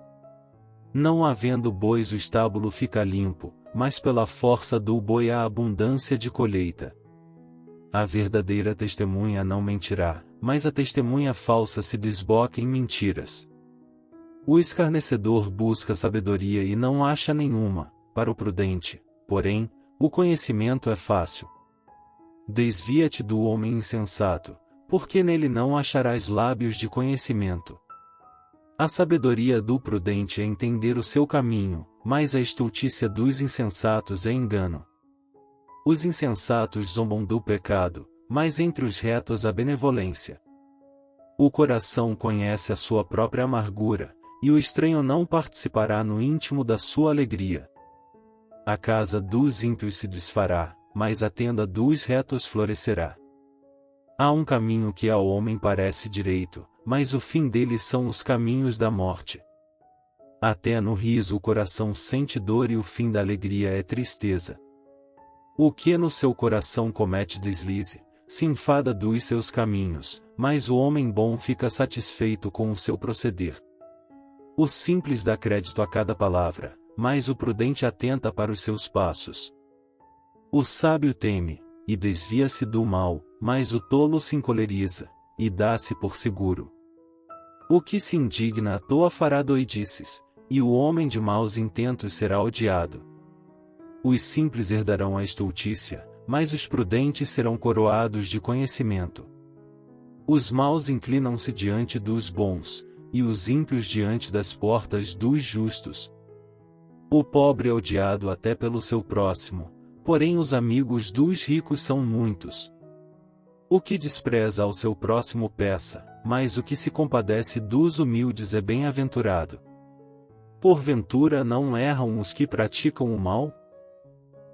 Não havendo bois o estábulo fica limpo, mas pela força do boi há abundância de colheita. A verdadeira testemunha não mentirá, mas a testemunha falsa se desboca em mentiras. O escarnecedor busca sabedoria e não acha nenhuma, para o prudente, porém, o conhecimento é fácil. Desvia-te do homem insensato, porque nele não acharás lábios de conhecimento. A sabedoria do prudente é entender o seu caminho, mas a estultícia dos insensatos é engano. Os insensatos zombam do pecado, mas entre os retos há benevolência. O coração conhece a sua própria amargura, e o estranho não participará no íntimo da sua alegria. A casa dos ímpios se desfará, mas a tenda dos retos florescerá. Há um caminho que ao homem parece direito, mas o fim dele são os caminhos da morte. Até no riso o coração sente dor e o fim da alegria é tristeza. O que no seu coração comete deslize, se enfada dos seus caminhos, mas o homem bom fica satisfeito com o seu proceder. O simples dá crédito a cada palavra, mas o prudente atenta para os seus passos. O sábio teme, e desvia-se do mal, mas o tolo se encoleriza, e dá-se por seguro. O que se indigna à toa fará doidices, e o homem de maus intentos será odiado. Os simples herdarão a estultícia, mas os prudentes serão coroados de conhecimento. Os maus inclinam-se diante dos bons, e os ímpios diante das portas dos justos. O pobre é odiado até pelo seu próximo, porém os amigos dos ricos são muitos. O que despreza ao seu próximo peça, mas o que se compadece dos humildes é bem-aventurado. Porventura não erram os que praticam o mal?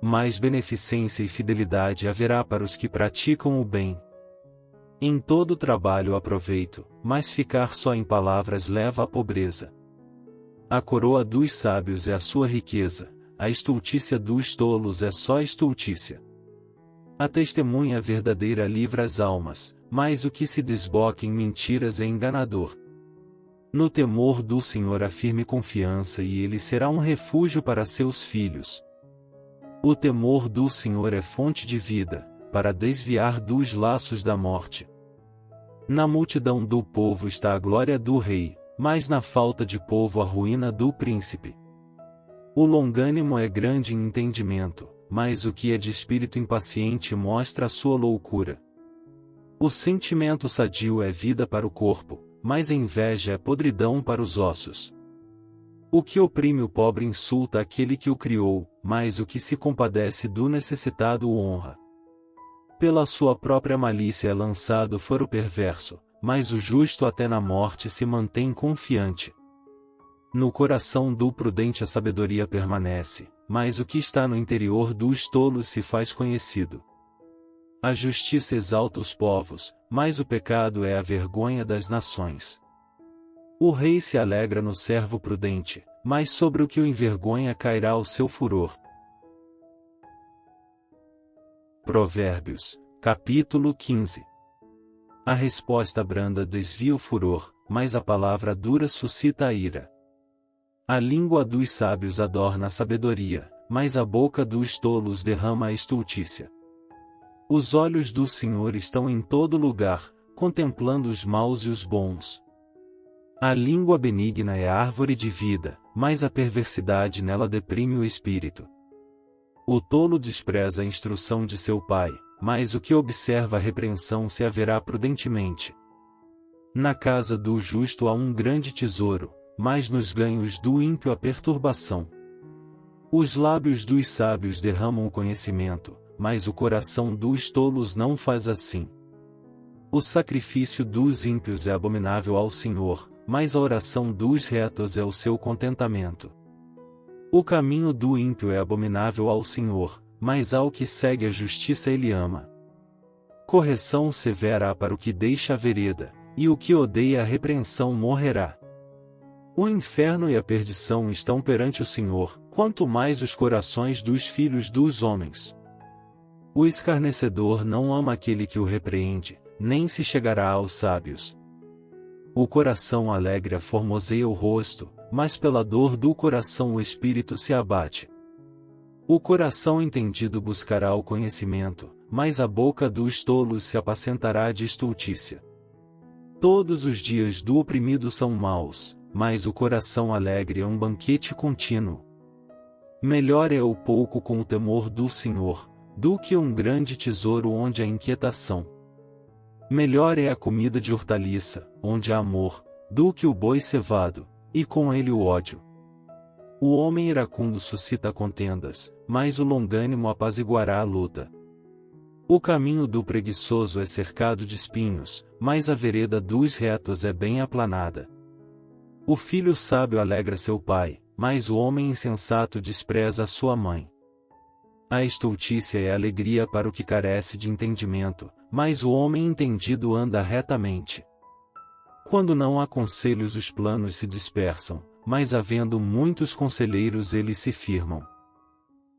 Mais beneficência e fidelidade haverá para os que praticam o bem. Em todo trabalho há proveito, mas ficar só em palavras leva à pobreza. A coroa dos sábios é a sua riqueza, a estultícia dos tolos é só estultícia. A testemunha verdadeira livra as almas, mas o que se desboca em mentiras é enganador. No temor do Senhor há firme confiança e ele será um refúgio para seus filhos. O temor do Senhor é fonte de vida, para desviar dos laços da morte. Na multidão do povo está a glória do rei, mas na falta de povo a ruína do príncipe. O longânimo é grande em entendimento, mas o que é de espírito impaciente mostra a sua loucura. O sentimento sadio é vida para o corpo, mas a inveja é podridão para os ossos. O que oprime o pobre insulta aquele que o criou, mas o que se compadece do necessitado o honra. Pela sua própria malícia é lançado fora o perverso, mas o justo até na morte se mantém confiante. No coração do prudente a sabedoria permanece, mas o que está no interior dos tolos se faz conhecido. A justiça exalta os povos, mas o pecado é a vergonha das nações. O rei se alegra no servo prudente, mas sobre o que o envergonha cairá o seu furor. Provérbios, capítulo 15. A resposta branda desvia o furor, mas a palavra dura suscita a ira. A língua dos sábios adorna a sabedoria, mas a boca dos tolos derrama a estultícia. Os olhos do Senhor estão em todo lugar, contemplando os maus e os bons. A língua benigna é árvore de vida, mas a perversidade nela deprime o espírito. O tolo despreza a instrução de seu pai, mas o que observa a repreensão se haverá prudentemente. Na casa do justo há um grande tesouro, mas nos ganhos do ímpio a perturbação. Os lábios dos sábios derramam o conhecimento, mas o coração dos tolos não faz assim. O sacrifício dos ímpios é abominável ao Senhor, mas a oração dos retos é o seu contentamento. O caminho do ímpio é abominável ao Senhor, mas ao que segue a justiça ele ama. Correção severa há para o que deixa a vereda, e o que odeia a repreensão morrerá. O inferno e a perdição estão perante o Senhor, quanto mais os corações dos filhos dos homens. O escarnecedor não ama aquele que o repreende, nem se chegará aos sábios. O coração alegre aformoseia o rosto, mas pela dor do coração o espírito se abate. O coração entendido buscará o conhecimento, mas a boca dos tolos se apacentará de estultícia. Todos os dias do oprimido são maus, mas o coração alegre é um banquete contínuo. Melhor é o pouco com o temor do Senhor, do que um grande tesouro onde há inquietação. Melhor é a comida de hortaliça, onde há amor, do que o boi cevado, e com ele o ódio. O homem iracundo suscita contendas, mas o longânimo apaziguará a luta. O caminho do preguiçoso é cercado de espinhos, mas a vereda dos retos é bem aplanada. O filho sábio alegra seu pai, mas o homem insensato despreza a sua mãe. A estultícia é alegria para o que carece de entendimento, mas o homem entendido anda retamente. Quando não há conselhos os planos se dispersam, mas havendo muitos conselheiros eles se firmam.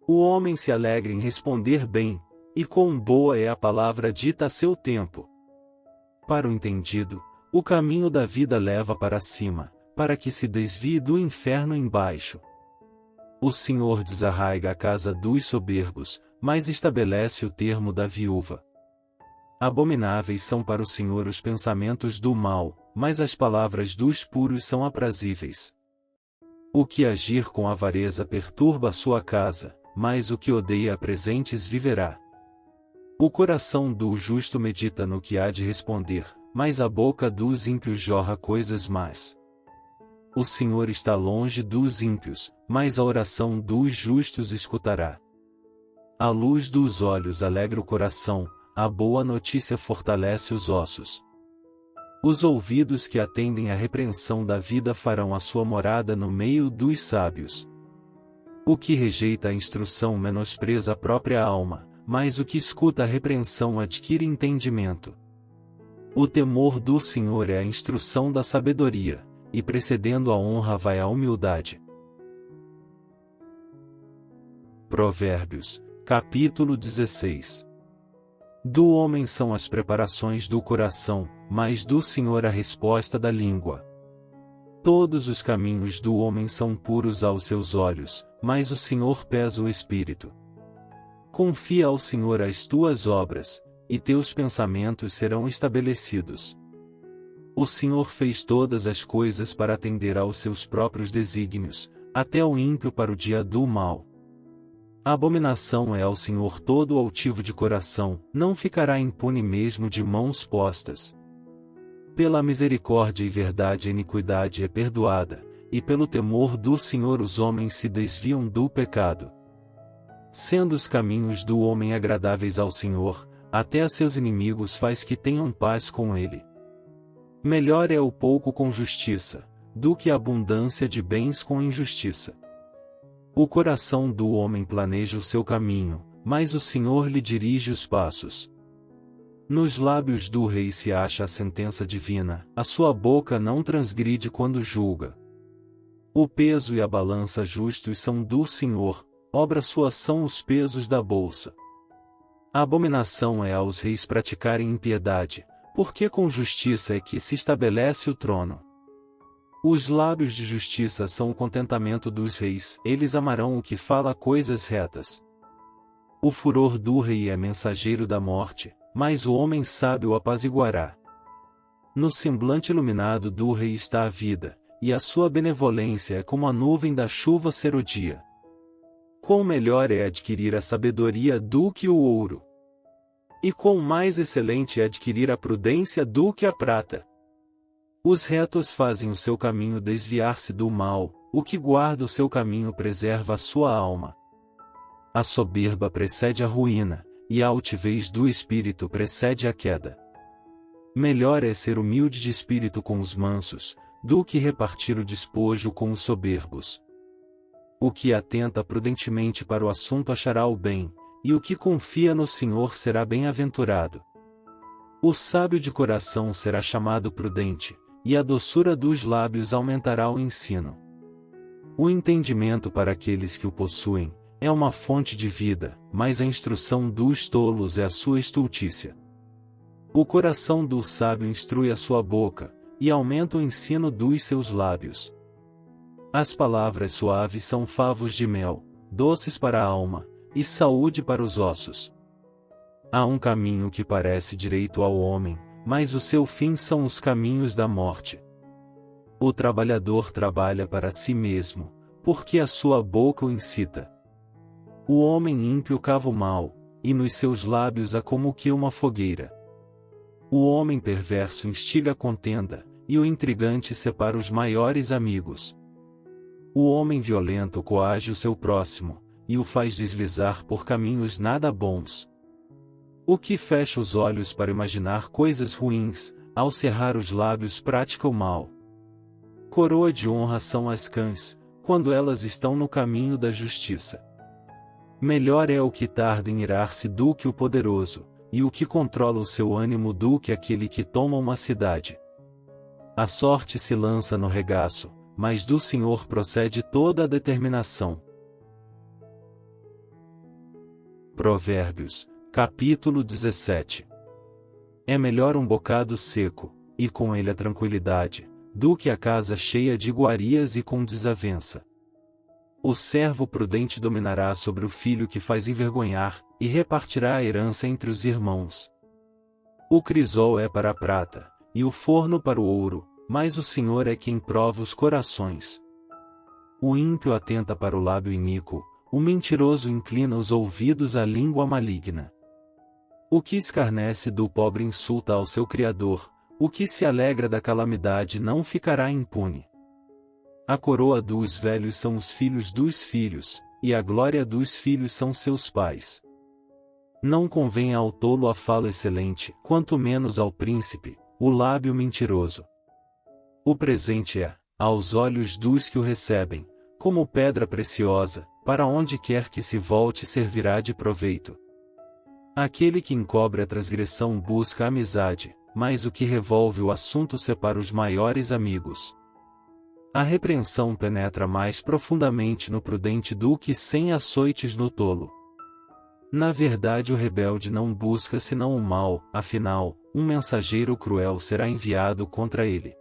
O homem se alegra em responder bem, e quão boa é a palavra dita a seu tempo. Para o entendido, o caminho da vida leva para cima, para que se desvie do inferno embaixo. O Senhor desarraiga a casa dos soberbos, mas estabelece o termo da viúva. Abomináveis são para o Senhor os pensamentos do mal, mas as palavras dos puros são aprazíveis. O que agir com avareza perturba a sua casa, mas o que odeia presentes viverá. O coração do justo medita no que há de responder, mas a boca dos ímpios jorra coisas más. O Senhor está longe dos ímpios, mas a oração dos justos escutará. A luz dos olhos alegra o coração, a boa notícia fortalece os ossos. Os ouvidos que atendem à repreensão da vida farão a sua morada no meio dos sábios. O que rejeita a instrução menospreza a própria alma, mas o que escuta a repreensão adquire entendimento. O temor do Senhor é a instrução da sabedoria, e precedendo a honra vai a humildade. Provérbios, capítulo 16. Do homem são as preparações do coração, mas do Senhor a resposta da língua. Todos os caminhos do homem são puros aos seus olhos, mas o Senhor pesa o espírito. Confia ao Senhor as tuas obras, e teus pensamentos serão estabelecidos. O Senhor fez todas as coisas para atender aos seus próprios desígnios, até o ímpio para o dia do mal. A abominação é ao Senhor todo altivo de coração, não ficará impune mesmo de mãos postas. Pela misericórdia e verdade a iniquidade é perdoada, e pelo temor do Senhor os homens se desviam do pecado. Sendo os caminhos do homem agradáveis ao Senhor, até a seus inimigos faz que tenham paz com ele. Melhor é o pouco com justiça, do que a abundância de bens com injustiça. O coração do homem planeja o seu caminho, mas o Senhor lhe dirige os passos. Nos lábios do rei se acha a sentença divina, a sua boca não transgride quando julga. O peso e a balança justos são do Senhor, obra sua são os pesos da bolsa. A abominação é aos reis praticarem impiedade, porque com justiça é que se estabelece o trono. Os lábios de justiça são o contentamento dos reis, eles amarão o que fala coisas retas. O furor do rei é mensageiro da morte, mas o homem sábio o apaziguará. No semblante iluminado do rei está a vida, e a sua benevolência é como a nuvem da chuva ser o dia. Quão melhor é adquirir a sabedoria do que o ouro! E quão mais excelente é adquirir a prudência do que a prata! Os retos fazem o seu caminho desviar-se do mal, o que guarda o seu caminho preserva a sua alma. A soberba precede a ruína, e a altivez do espírito precede a queda. Melhor é ser humilde de espírito com os mansos, do que repartir o despojo com os soberbos. O que atenta prudentemente para o assunto achará o bem, e o que confia no Senhor será bem-aventurado. O sábio de coração será chamado prudente, e a doçura dos lábios aumentará o ensino. O entendimento para aqueles que o possuem é uma fonte de vida, mas a instrução dos tolos é a sua estultícia. O coração do sábio instrui a sua boca, e aumenta o ensino dos seus lábios. As palavras suaves são favos de mel, doces para a alma, e saúde para os ossos. Há um caminho que parece direito ao homem, mas o seu fim são os caminhos da morte. O trabalhador trabalha para si mesmo, porque a sua boca o incita. O homem ímpio cava o mal, e nos seus lábios há como que uma fogueira. O homem perverso instiga a contenda, e o intrigante separa os maiores amigos. O homem violento coage o seu próximo, e o faz deslizar por caminhos nada bons. O que fecha os olhos para imaginar coisas ruins, ao cerrar os lábios pratica o mal. Coroa de honra são as cães, quando elas estão no caminho da justiça. Melhor é o que tarda em irar-se do que o poderoso, e o que controla o seu ânimo do que aquele que toma uma cidade. A sorte se lança no regaço, mas do Senhor procede toda a determinação. Provérbios, capítulo 17. É melhor um bocado seco, e com ele a tranquilidade, do que a casa cheia de iguarias e com desavença. O servo prudente dominará sobre o filho que faz envergonhar, e repartirá a herança entre os irmãos. O crisol é para a prata, e o forno para o ouro, mas o Senhor é quem prova os corações. O ímpio atenta para o lábio iníquo, o mentiroso inclina os ouvidos à língua maligna. O que escarnece do pobre insulta ao seu Criador, o que se alegra da calamidade não ficará impune. A coroa dos velhos são os filhos dos filhos, e a glória dos filhos são seus pais. Não convém ao tolo a fala excelente, quanto menos ao príncipe, o lábio mentiroso. O presente é, aos olhos dos que o recebem, como pedra preciosa, para onde quer que se volte servirá de proveito. Aquele que encobre a transgressão busca a amizade, mas o que revolve o assunto separa os maiores amigos. A repreensão penetra mais profundamente no prudente do que 100 açoites no tolo. Na verdade, o rebelde não busca senão o mal, afinal, um mensageiro cruel será enviado contra ele.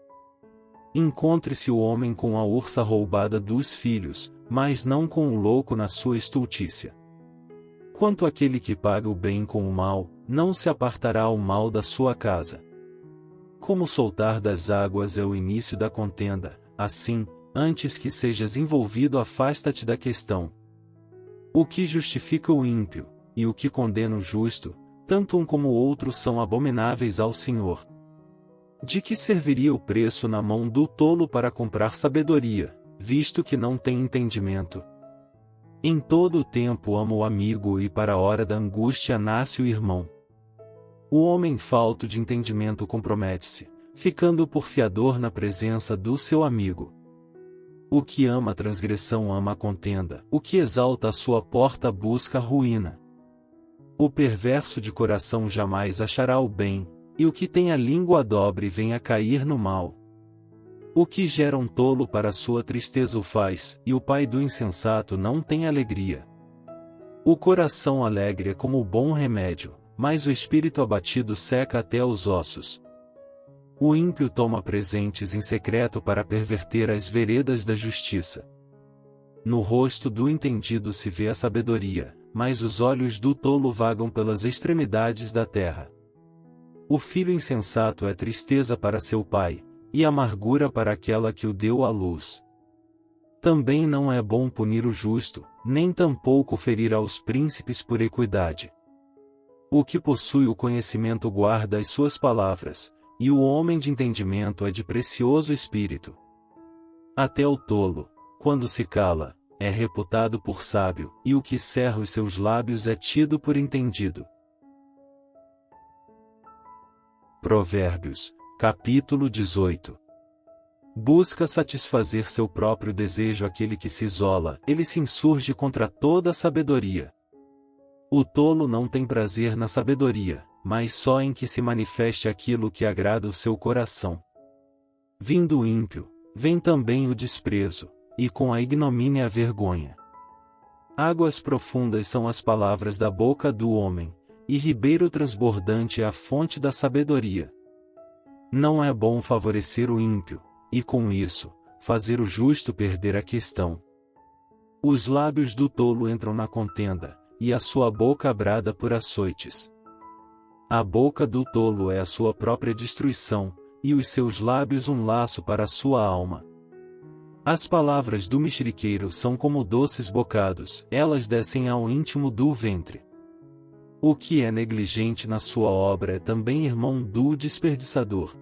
Encontre-se o homem com a ursa roubada dos filhos, mas não com o louco na sua estultícia. Quanto àquele que paga o bem com o mal, não se apartará o mal da sua casa. Como soltar das águas é o início da contenda, assim, antes que sejas envolvido, afasta-te da questão. O que justifica o ímpio, e o que condena o justo, tanto um como o outro são abomináveis ao Senhor. De que serviria o preço na mão do tolo para comprar sabedoria, visto que não tem entendimento? Em todo o tempo ama o amigo e para a hora da angústia nasce o irmão. O homem falto de entendimento compromete-se, ficando por fiador na presença do seu amigo. O que ama a transgressão ama a contenda, o que exalta a sua porta busca a ruína. O perverso de coração jamais achará o bem, e o que tem a língua dobre vem a cair no mal. O que gera um tolo para sua tristeza o faz, e o pai do insensato não tem alegria. O coração alegre é como o bom remédio, mas o espírito abatido seca até os ossos. O ímpio toma presentes em secreto para perverter as veredas da justiça. No rosto do entendido se vê a sabedoria, mas os olhos do tolo vagam pelas extremidades da terra. O filho insensato é tristeza para seu pai, e amargura para aquela que o deu à luz. Também não é bom punir o justo, nem tampouco ferir aos príncipes por equidade. O que possui o conhecimento guarda as suas palavras, e o homem de entendimento é de precioso espírito. Até o tolo, quando se cala, é reputado por sábio, e o que cerra os seus lábios é tido por entendido. Provérbios, capítulo 18. Busca satisfazer seu próprio desejo aquele que se isola, ele se insurge contra toda a sabedoria. O tolo não tem prazer na sabedoria, mas só em que se manifeste aquilo que agrada o seu coração. Vindo o ímpio, vem também o desprezo, e com a ignomínia a vergonha. Águas profundas são as palavras da boca do homem, e ribeiro transbordante é a fonte da sabedoria. Não é bom favorecer o ímpio, e com isso, fazer o justo perder a questão. Os lábios do tolo entram na contenda, e a sua boca brada por açoites. A boca do tolo é a sua própria destruição, e os seus lábios um laço para a sua alma. As palavras do mexeriqueiro são como doces bocados, elas descem ao íntimo do ventre. O que é negligente na sua obra é também irmão do desperdiçador.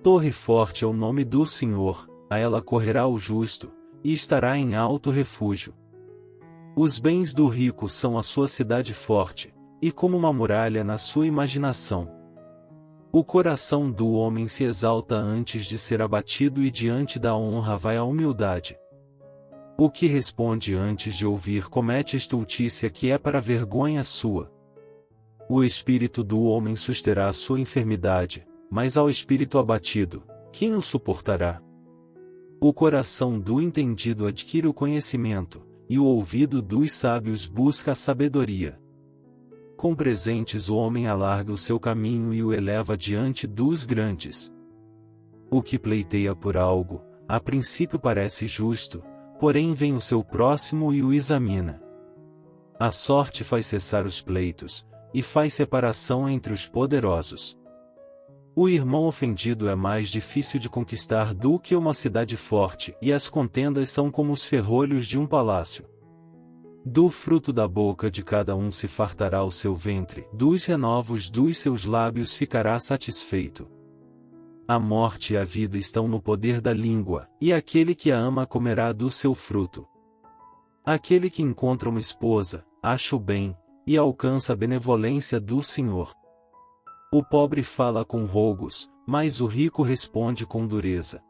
Torre forte é o nome do Senhor, a ela correrá o justo, e estará em alto refúgio. Os bens do rico são a sua cidade forte, e como uma muralha na sua imaginação. O coração do homem se exalta antes de ser abatido e diante da honra vai a humildade. O que responde antes de ouvir comete estultícia que é para vergonha sua. O espírito do homem susterá a sua enfermidade, mas ao espírito abatido, quem o suportará? O coração do entendido adquire o conhecimento, e o ouvido dos sábios busca a sabedoria. Com presentes o homem alarga o seu caminho e o eleva diante dos grandes. O que pleiteia por algo, a princípio parece justo, porém vem o seu próximo e o examina. A sorte faz cessar os pleitos, e faz separação entre os poderosos. O irmão ofendido é mais difícil de conquistar do que uma cidade forte, e as contendas são como os ferrolhos de um palácio. Do fruto da boca de cada um se fartará o seu ventre, dos renovos dos seus lábios ficará satisfeito. A morte e a vida estão no poder da língua, e aquele que a ama comerá do seu fruto. Aquele que encontra uma esposa, acha o bem, e alcança a benevolência do Senhor. O pobre fala com rogos, mas o rico responde com dureza.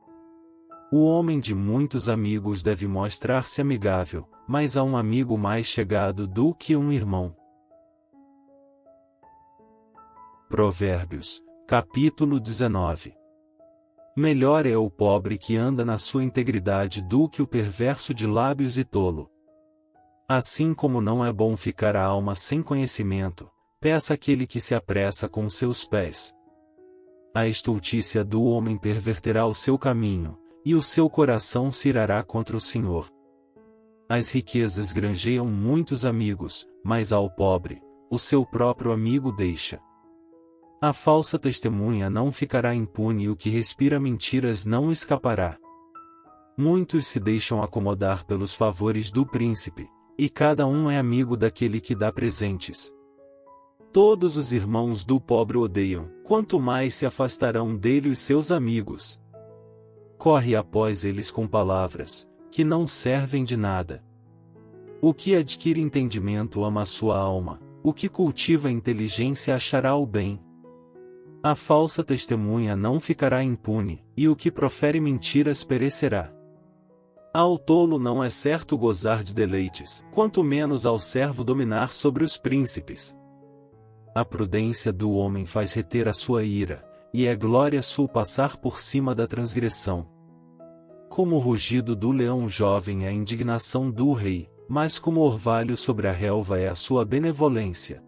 O homem de muitos amigos deve mostrar-se amigável, mas há um amigo mais chegado do que um irmão. Provérbios, Capítulo 19. Melhor é o pobre que anda na sua integridade do que o perverso de lábios e tolo. Assim como não é bom ficar a alma sem conhecimento, peça aquele que se apressa com seus pés. A estultícia do homem perverterá o seu caminho, e o seu coração se irará contra o Senhor. As riquezas granjeiam muitos amigos, mas ao pobre, o seu próprio amigo deixa. A falsa testemunha não ficará impune e o que respira mentiras não escapará. Muitos se deixam acomodar pelos favores do príncipe, e cada um é amigo daquele que dá presentes. Todos os irmãos do pobre odeiam, quanto mais se afastarão dele os seus amigos. Corre após eles com palavras, que não servem de nada. O que adquire entendimento ama a sua alma, o que cultiva a inteligência achará o bem. A falsa testemunha não ficará impune, e o que profere mentiras perecerá. Ao tolo não é certo gozar de deleites, quanto menos ao servo dominar sobre os príncipes. A prudência do homem faz reter a sua ira, e é glória sua passar por cima da transgressão. Como o rugido do leão jovem é a indignação do rei, mas como orvalho sobre a relva é a sua benevolência.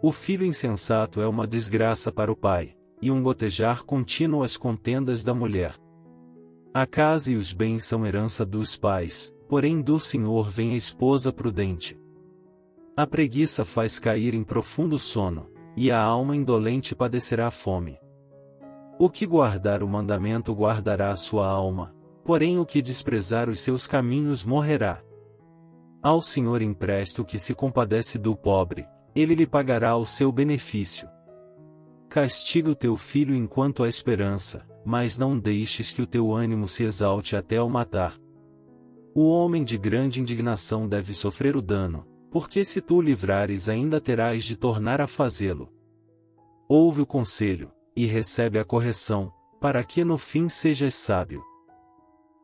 O filho insensato é uma desgraça para o pai, e um gotejar contínuo às contendas da mulher. A casa e os bens são herança dos pais, porém do Senhor vem a esposa prudente. A preguiça faz cair em profundo sono, e a alma indolente padecerá fome. O que guardar o mandamento guardará a sua alma, porém o que desprezar os seus caminhos morrerá. Ao Senhor empresta o que se compadece do pobre, ele lhe pagará o seu benefício. Castiga o teu filho enquanto há esperança, mas não deixes que o teu ânimo se exalte até o matar. O homem de grande indignação deve sofrer o dano, porque se tu o livrares ainda terás de tornar a fazê-lo. Ouve o conselho, e recebe a correção, para que no fim sejas sábio.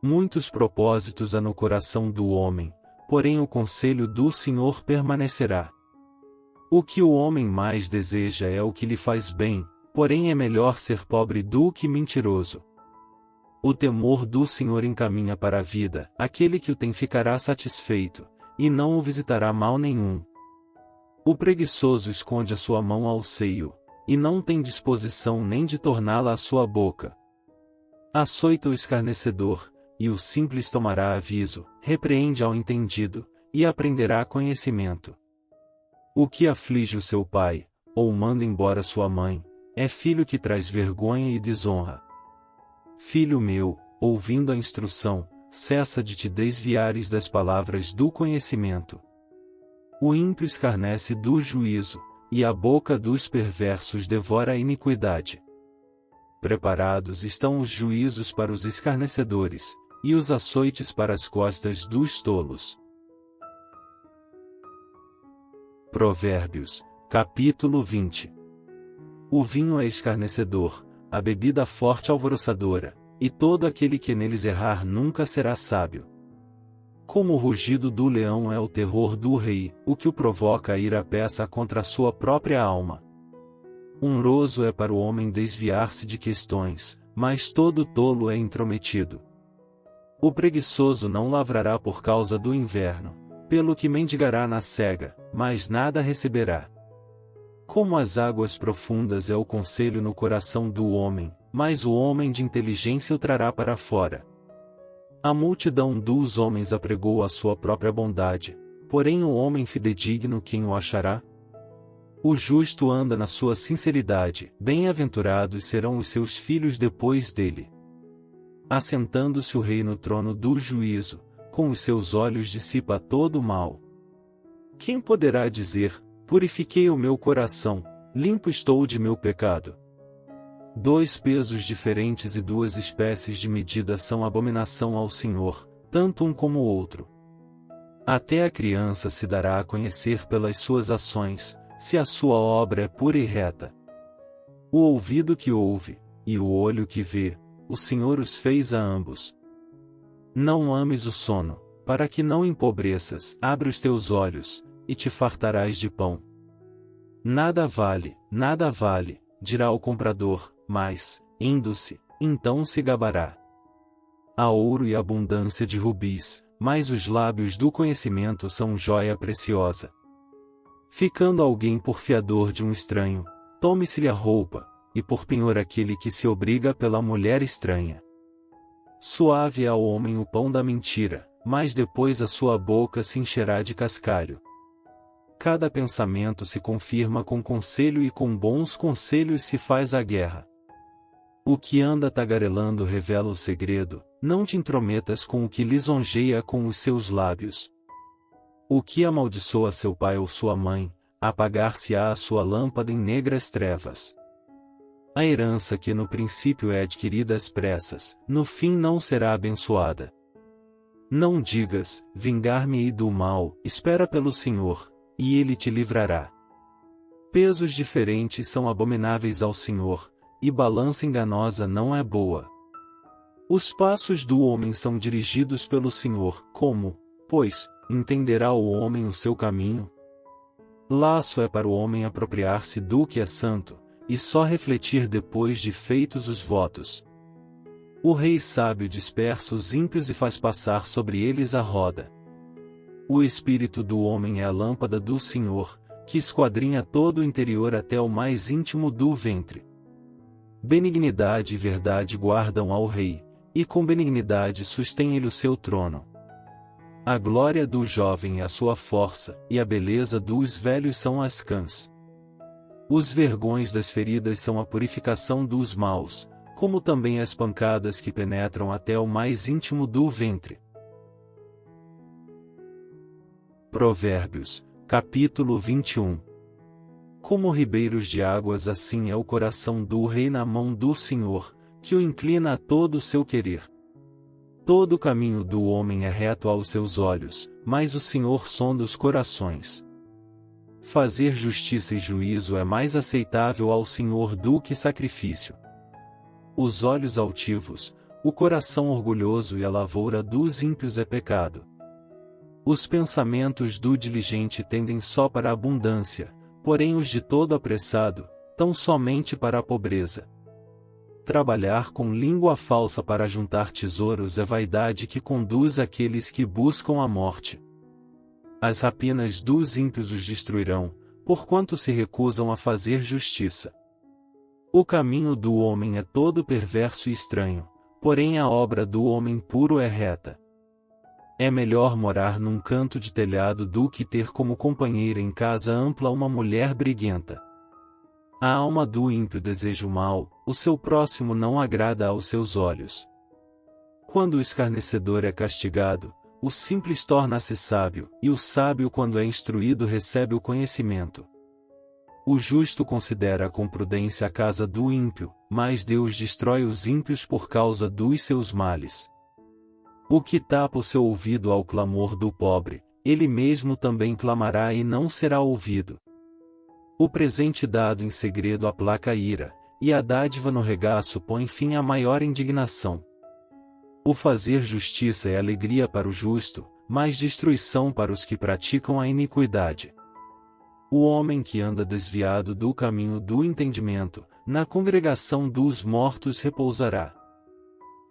Muitos propósitos há no coração do homem, porém o conselho do Senhor permanecerá. O que o homem mais deseja é o que lhe faz bem, porém é melhor ser pobre do que mentiroso. O temor do Senhor encaminha para a vida, aquele que o tem ficará satisfeito, e não o visitará mal nenhum. O preguiçoso esconde a sua mão ao seio, e não tem disposição nem de torná-la à sua boca. Açoita o escarnecedor, e o simples tomará aviso, repreende ao entendido, e aprenderá conhecimento. O que aflige o seu pai, ou manda embora sua mãe, é filho que traz vergonha e desonra. Filho meu, ouvindo a instrução, cessa de te desviares das palavras do conhecimento. O ímpio escarnece do juízo, e a boca dos perversos devora a iniquidade. Preparados estão os juízos para os escarnecedores, e os açoites para as costas dos tolos. Provérbios, capítulo 20. O vinho é escarnecedor, a bebida forte alvoroçadora, e todo aquele que neles errar nunca será sábio. Como o rugido do leão é o terror do rei, o que o provoca a ir à peça contra a sua própria alma. Honroso é para o homem desviar-se de questões, mas todo tolo é intrometido. O preguiçoso não lavrará por causa do inverno, pelo que mendigará na cega, mas nada receberá. Como as águas profundas é o conselho no coração do homem, mas o homem de inteligência o trará para fora. A multidão dos homens apregou a sua própria bondade, porém o homem fidedigno quem o achará? O justo anda na sua sinceridade, bem-aventurados serão os seus filhos depois dele. Assentando-se o rei no trono do juízo, com os seus olhos dissipa todo o mal. Quem poderá dizer, purifiquei o meu coração, limpo estou de meu pecado? 2 pesos diferentes e 2 espécies de medida são abominação ao Senhor, tanto um como o outro. Até a criança se dará a conhecer pelas suas ações, se a sua obra é pura e reta. O ouvido que ouve, e o olho que vê, o Senhor os fez a ambos. Não ames o sono, para que não empobreças, abre os teus olhos, e te fartarás de pão. Nada vale, dirá o comprador, mas, indo-se, então se gabará. Há ouro e abundância de rubis, mas os lábios do conhecimento são joia preciosa. Ficando alguém por fiador de um estranho, tome-se-lhe a roupa, e por penhor aquele que se obriga pela mulher estranha. Suave é ao homem o pão da mentira, mas depois a sua boca se encherá de cascalho. Cada pensamento se confirma com conselho e com bons conselhos se faz a guerra. O que anda tagarelando revela o segredo, não te intrometas com o que lisonjeia com os seus lábios. O que amaldiçoa seu pai ou sua mãe, apagar-se-á a sua lâmpada em negras trevas. A herança que no princípio é adquirida às pressas, no fim não será abençoada. Não digas, vingar-me-ei do mal, espera pelo Senhor, e Ele te livrará. Pesos diferentes são abomináveis ao Senhor, e balança enganosa não é boa. Os passos do homem são dirigidos pelo Senhor, como, pois, entenderá o homem o seu caminho? Laço é para o homem apropriar-se do que é santo, e só refletir depois de feitos os votos. O rei sábio dispersa os ímpios e faz passar sobre eles a roda. O espírito do homem é a lâmpada do Senhor, que esquadrinha todo o interior até o mais íntimo do ventre. Benignidade e verdade guardam ao rei, e com benignidade sustém ele o seu trono. A glória do jovem é a sua força, e a beleza dos velhos são as cãs. Os vergões das feridas são a purificação dos maus, como também as pancadas que penetram até o mais íntimo do ventre. Provérbios, capítulo 21. Como ribeiros de águas, assim é o coração do rei na mão do Senhor, que o inclina a todo o seu querer. Todo o caminho do homem é reto aos seus olhos, mas o Senhor sonda os corações. Fazer justiça e juízo é mais aceitável ao Senhor do que sacrifício. Os olhos altivos, o coração orgulhoso e a lavoura dos ímpios é pecado. Os pensamentos do diligente tendem só para a abundância, porém os de todo apressado, tão somente para a pobreza. Trabalhar com língua falsa para juntar tesouros é vaidade que conduz aqueles que buscam a morte. As rapinas dos ímpios os destruirão, porquanto se recusam a fazer justiça. O caminho do homem é todo perverso e estranho, porém a obra do homem puro é reta. É melhor morar num canto de telhado do que ter como companheira em casa ampla uma mulher briguenta. A alma do ímpio deseja o mal, o seu próximo não agrada aos seus olhos. Quando o escarnecedor é castigado, o simples torna-se sábio, e o sábio, quando é instruído, recebe o conhecimento. O justo considera com prudência a casa do ímpio, mas Deus destrói os ímpios por causa dos seus males. O que tapa o seu ouvido ao clamor do pobre, ele mesmo também clamará e não será ouvido. O presente dado em segredo aplaca a ira, e a dádiva no regaço põe fim à maior indignação. O fazer justiça é alegria para o justo, mas destruição para os que praticam a iniquidade. O homem que anda desviado do caminho do entendimento, na congregação dos mortos repousará.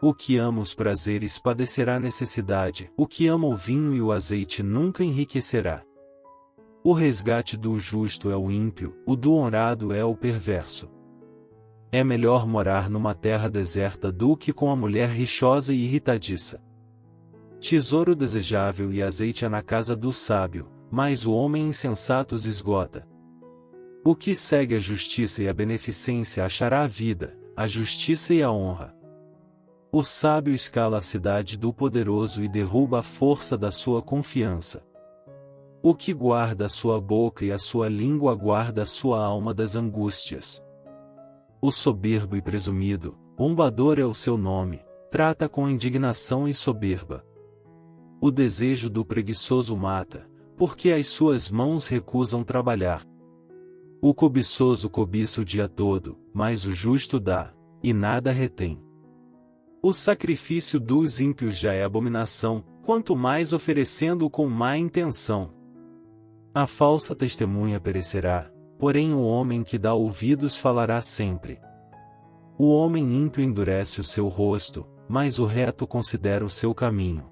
O que ama os prazeres padecerá necessidade, o que ama o vinho e o azeite nunca enriquecerá. O resgate do justo é o ímpio, o do honrado é o perverso. É melhor morar numa terra deserta do que com a mulher rixosa e irritadiça. Tesouro desejável e azeite há na casa do sábio, mas o homem insensato os esgota. O que segue a justiça e a beneficência achará a vida, a justiça e a honra. O sábio escala a cidade do poderoso e derruba a força da sua confiança. O que guarda a sua boca e a sua língua guarda a sua alma das angústias. O soberbo e presumido, zombador é o seu nome, trata com indignação e soberba. O desejo do preguiçoso mata, porque as suas mãos recusam trabalhar. O cobiçoso cobiça o dia todo, mas o justo dá, e nada retém. O sacrifício dos ímpios já é abominação, quanto mais oferecendo-o com má intenção. A falsa testemunha perecerá, porém o homem que dá ouvidos falará sempre. O homem ímpio endurece o seu rosto, mas o reto considera o seu caminho.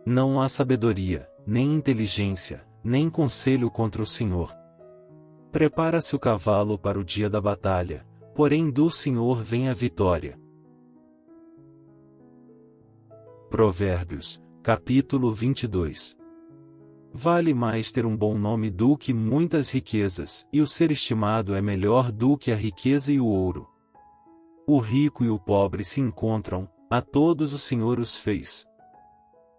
Não há sabedoria, nem inteligência, nem conselho contra o Senhor. Prepara-se o cavalo para o dia da batalha, porém do Senhor vem a vitória. Provérbios, capítulo 22. Vale mais ter um bom nome do que muitas riquezas, e o ser estimado é melhor do que a riqueza e o ouro. O rico e o pobre se encontram, a todos o Senhor os fez.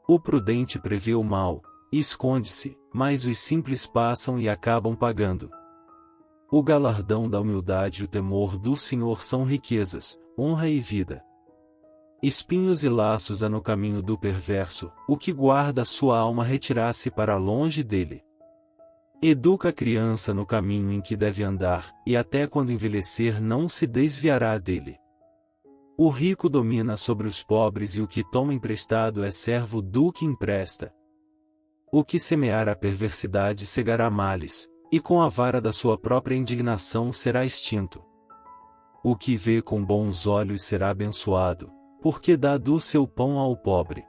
O prudente prevê o mal, e esconde-se, mas os simples passam e acabam pagando. O galardão da humildade e o temor do Senhor são riquezas, honra e vida. Espinhos e laços há no caminho do perverso, o que guarda a sua alma retirar-se para longe dele. Educa a criança no caminho em que deve andar, e até quando envelhecer não se desviará dele. O rico domina sobre os pobres e o que toma emprestado é servo do que empresta. O que semear a perversidade cegará males, e com a vara da sua própria indignação será extinto. O que vê com bons olhos será abençoado, porque dá do seu pão ao pobre.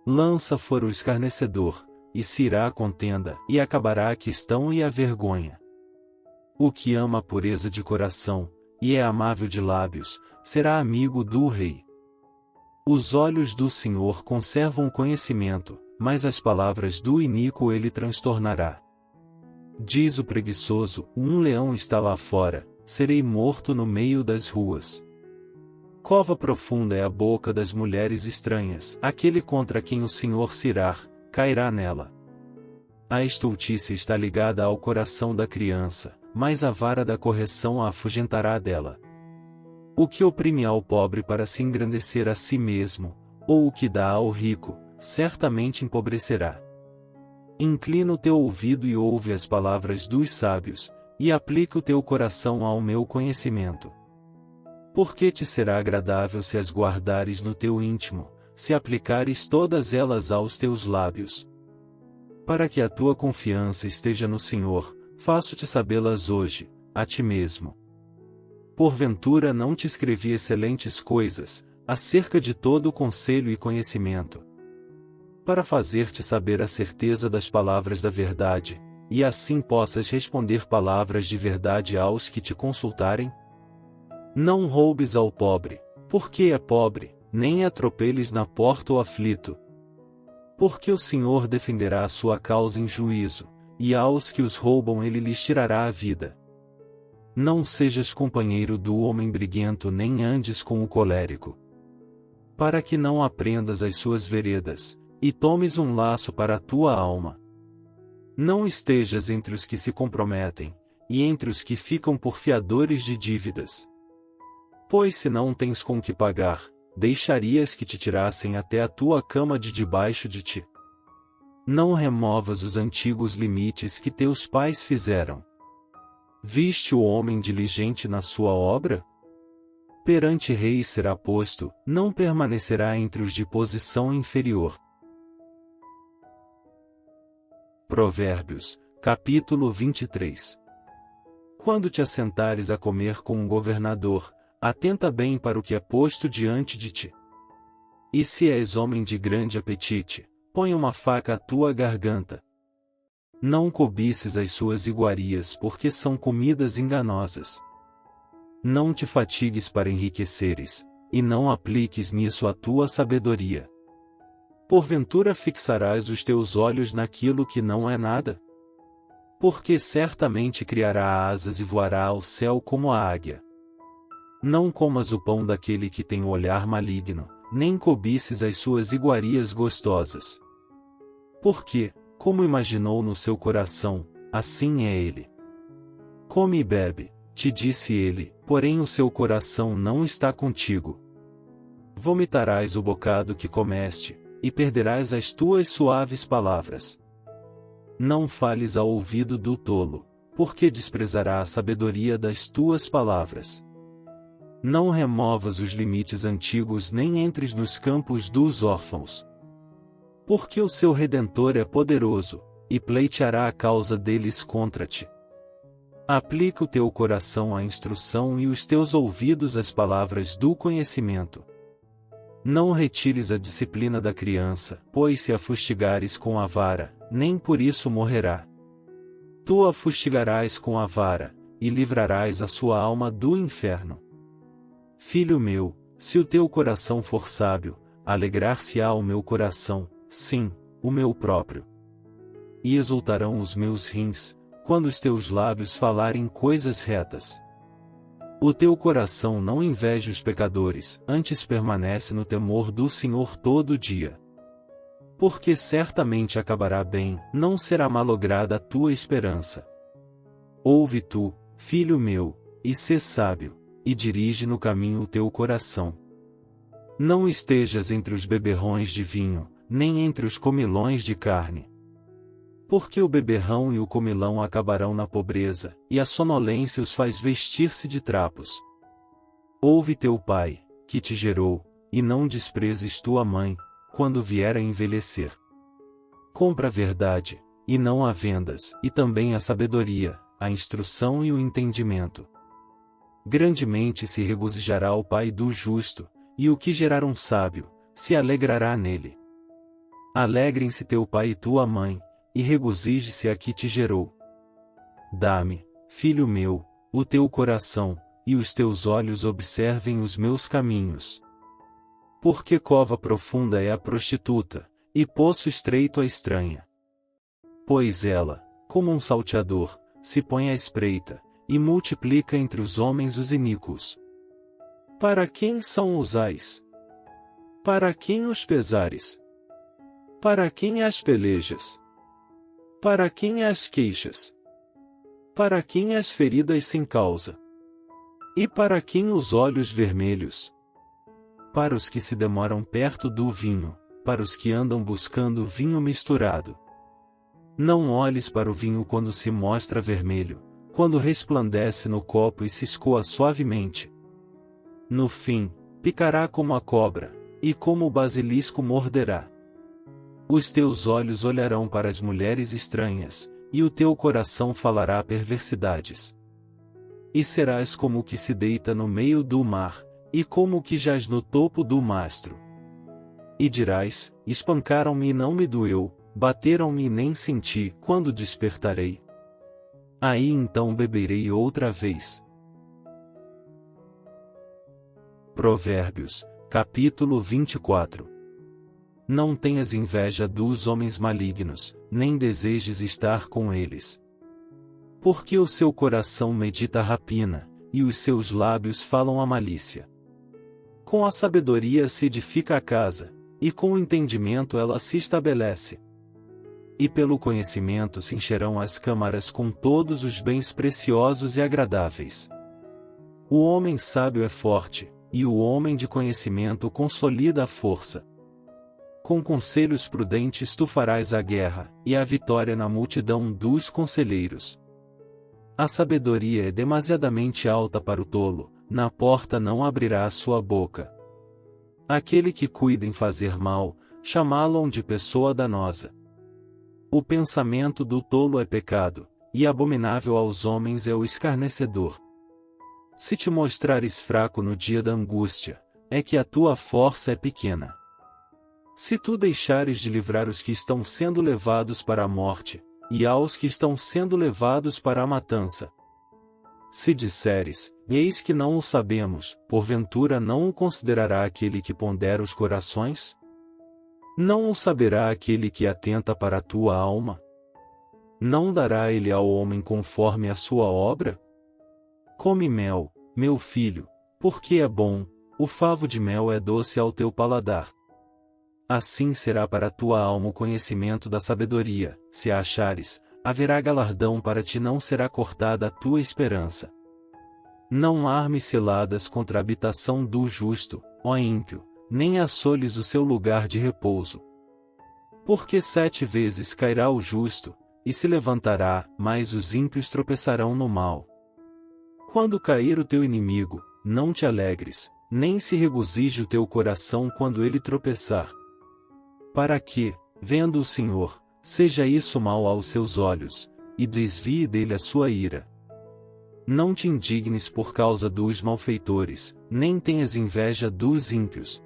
Lança fora o escarnecedor, e se irá a contenda, e acabará a questão e a vergonha. O que ama a pureza de coração, e é amável de lábios, será amigo do rei. Os olhos do Senhor conservam o conhecimento, mas as palavras do iníquo ele transtornará. Diz o preguiçoso: um leão está lá fora, serei morto no meio das ruas. Cova profunda é a boca das mulheres estranhas, aquele contra quem o Senhor se irar, cairá nela. A estultícia está ligada ao coração da criança, mas a vara da correção a afugentará dela. O que oprime ao pobre para se engrandecer a si mesmo, ou o que dá ao rico, certamente empobrecerá. Inclina o teu ouvido e ouve as palavras dos sábios, e aplica o teu coração ao meu conhecimento. Porque te será agradável se as guardares no teu íntimo, se aplicares todas elas aos teus lábios. Para que a tua confiança esteja no Senhor, faço-te sabê-las hoje, a ti mesmo. Porventura não te escrevi excelentes coisas, acerca de todo o conselho e conhecimento, para fazer-te saber a certeza das palavras da verdade, e assim possas responder palavras de verdade aos que te consultarem? Não roubes ao pobre, porque é pobre, nem atropeles na porta o aflito. Porque o Senhor defenderá a sua causa em juízo, e aos que os roubam ele lhes tirará a vida. Não sejas companheiro do homem briguento nem andes com o colérico. Para que não aprendas as suas veredas, e tomes um laço para a tua alma. Não estejas entre os que se comprometem, e entre os que ficam por fiadores de dívidas. Pois se não tens com que pagar, deixarias que te tirassem até a tua cama de debaixo de ti. Não removas os antigos limites que teus pais fizeram. Viste o homem diligente na sua obra? Perante reis será posto, não permanecerá entre os de posição inferior. Provérbios, capítulo 23. Quando te assentares a comer com um governador, atenta bem para o que é posto diante de ti. E se és homem de grande apetite, põe uma faca à tua garganta. Não cobices as suas iguarias porque são comidas enganosas. Não te fatigues para enriqueceres, e não apliques nisso a tua sabedoria. Porventura fixarás os teus olhos naquilo que não é nada? Porque certamente criará asas e voará ao céu como a águia. Não comas o pão daquele que tem o olhar maligno, nem cobices as suas iguarias gostosas. Porque, como imaginou no seu coração, assim é ele. Come e bebe, te disse ele, porém o seu coração não está contigo. Vomitarás o bocado que comeste, e perderás as tuas suaves palavras. Não fales ao ouvido do tolo, porque desprezará a sabedoria das tuas palavras. Não removas os limites antigos nem entres nos campos dos órfãos. Porque o seu Redentor é poderoso, e pleiteará a causa deles contra ti. Aplica o teu coração à instrução e os teus ouvidos às palavras do conhecimento. Não retires a disciplina da criança, pois se a fustigares com a vara, nem por isso morrerá. Tu a fustigarás com a vara, e livrarás a sua alma do inferno. Filho meu, se o teu coração for sábio, alegrar-se-á o meu coração, sim, o meu próprio. E exultarão os meus rins, quando os teus lábios falarem coisas retas. O teu coração não inveja os pecadores, antes permanece no temor do Senhor todo dia. Porque certamente acabará bem, não será malograda a tua esperança. Ouve tu, filho meu, e sê sábio, e dirige no caminho o teu coração. Não estejas entre os beberrões de vinho, nem entre os comilões de carne. Porque o beberrão e o comilão acabarão na pobreza, e a sonolência os faz vestir-se de trapos. Ouve teu pai, que te gerou, e não desprezes tua mãe, quando vier a envelhecer. Compra a verdade, e não a vendas, e também a sabedoria, a instrução e o entendimento. Grandemente se regozijará o pai do justo, e o que gerar um sábio, se alegrará nele. Alegrem-se teu pai e tua mãe, e regozije-se a que te gerou. Dá-me, filho meu, o teu coração, e os teus olhos observem os meus caminhos. Porque cova profunda é a prostituta, e poço estreito a estranha. Pois ela, como um salteador, se põe à espreita, e multiplica entre os homens os iníquos. Para quem são usais? Para quem os pesares? Para quem as pelejas? Para quem as queixas? Para quem as feridas sem causa? E para quem os olhos vermelhos? Para os que se demoram perto do vinho, para os que andam buscando vinho misturado. Não olhes para o vinho quando se mostra vermelho, quando resplandece no copo e se escoa suavemente. No fim, picará como a cobra, e como o basilisco morderá. Os teus olhos olharão para as mulheres estranhas, e o teu coração falará perversidades. E serás como o que se deita no meio do mar, e como o que jaz no topo do mastro. E dirás, espancaram-me e não me doeu, bateram-me e nem senti, quando despertarei. Aí então beberei outra vez. Provérbios, capítulo 24. Não tenhas inveja dos homens malignos, nem desejes estar com eles. Porque o seu coração medita a rapina, e os seus lábios falam a malícia. Com a sabedoria se edifica a casa, e com o entendimento ela se estabelece. E pelo conhecimento se encherão as câmaras com todos os bens preciosos e agradáveis. O homem sábio é forte, e o homem de conhecimento consolida a força. Com conselhos prudentes tu farás a guerra, e a vitória na multidão dos conselheiros. A sabedoria é demasiadamente alta para o tolo, na porta não abrirá a sua boca. Aquele que cuida em fazer mal, chamá-lo de pessoa danosa. O pensamento do tolo é pecado, e abominável aos homens é o escarnecedor. Se te mostrares fraco no dia da angústia, é que a tua força é pequena. Se tu deixares de livrar os que estão sendo levados para a morte, e aos que estão sendo levados para a matança. Se disseres, eis que não o sabemos, porventura não o considerará aquele que pondera os corações? Não o saberá aquele que atenta para a tua alma? Não dará ele ao homem conforme a sua obra? Come mel, meu filho, porque é bom, o favo de mel é doce ao teu paladar. Assim será para a tua alma o conhecimento da sabedoria, se a achares, haverá galardão para ti, não será cortada a tua esperança. Não armes ciladas contra a habitação do justo, ó ímpio, nem assoles o seu lugar de repouso. Porque 7 vezes cairá o justo, e se levantará, mas os ímpios tropeçarão no mal. Quando cair o teu inimigo, não te alegres, nem se regozije o teu coração quando ele tropeçar. Para que, vendo o Senhor, seja isso mal aos seus olhos, e desvie dele a sua ira. Não te indignes por causa dos malfeitores, nem tenhas inveja dos ímpios.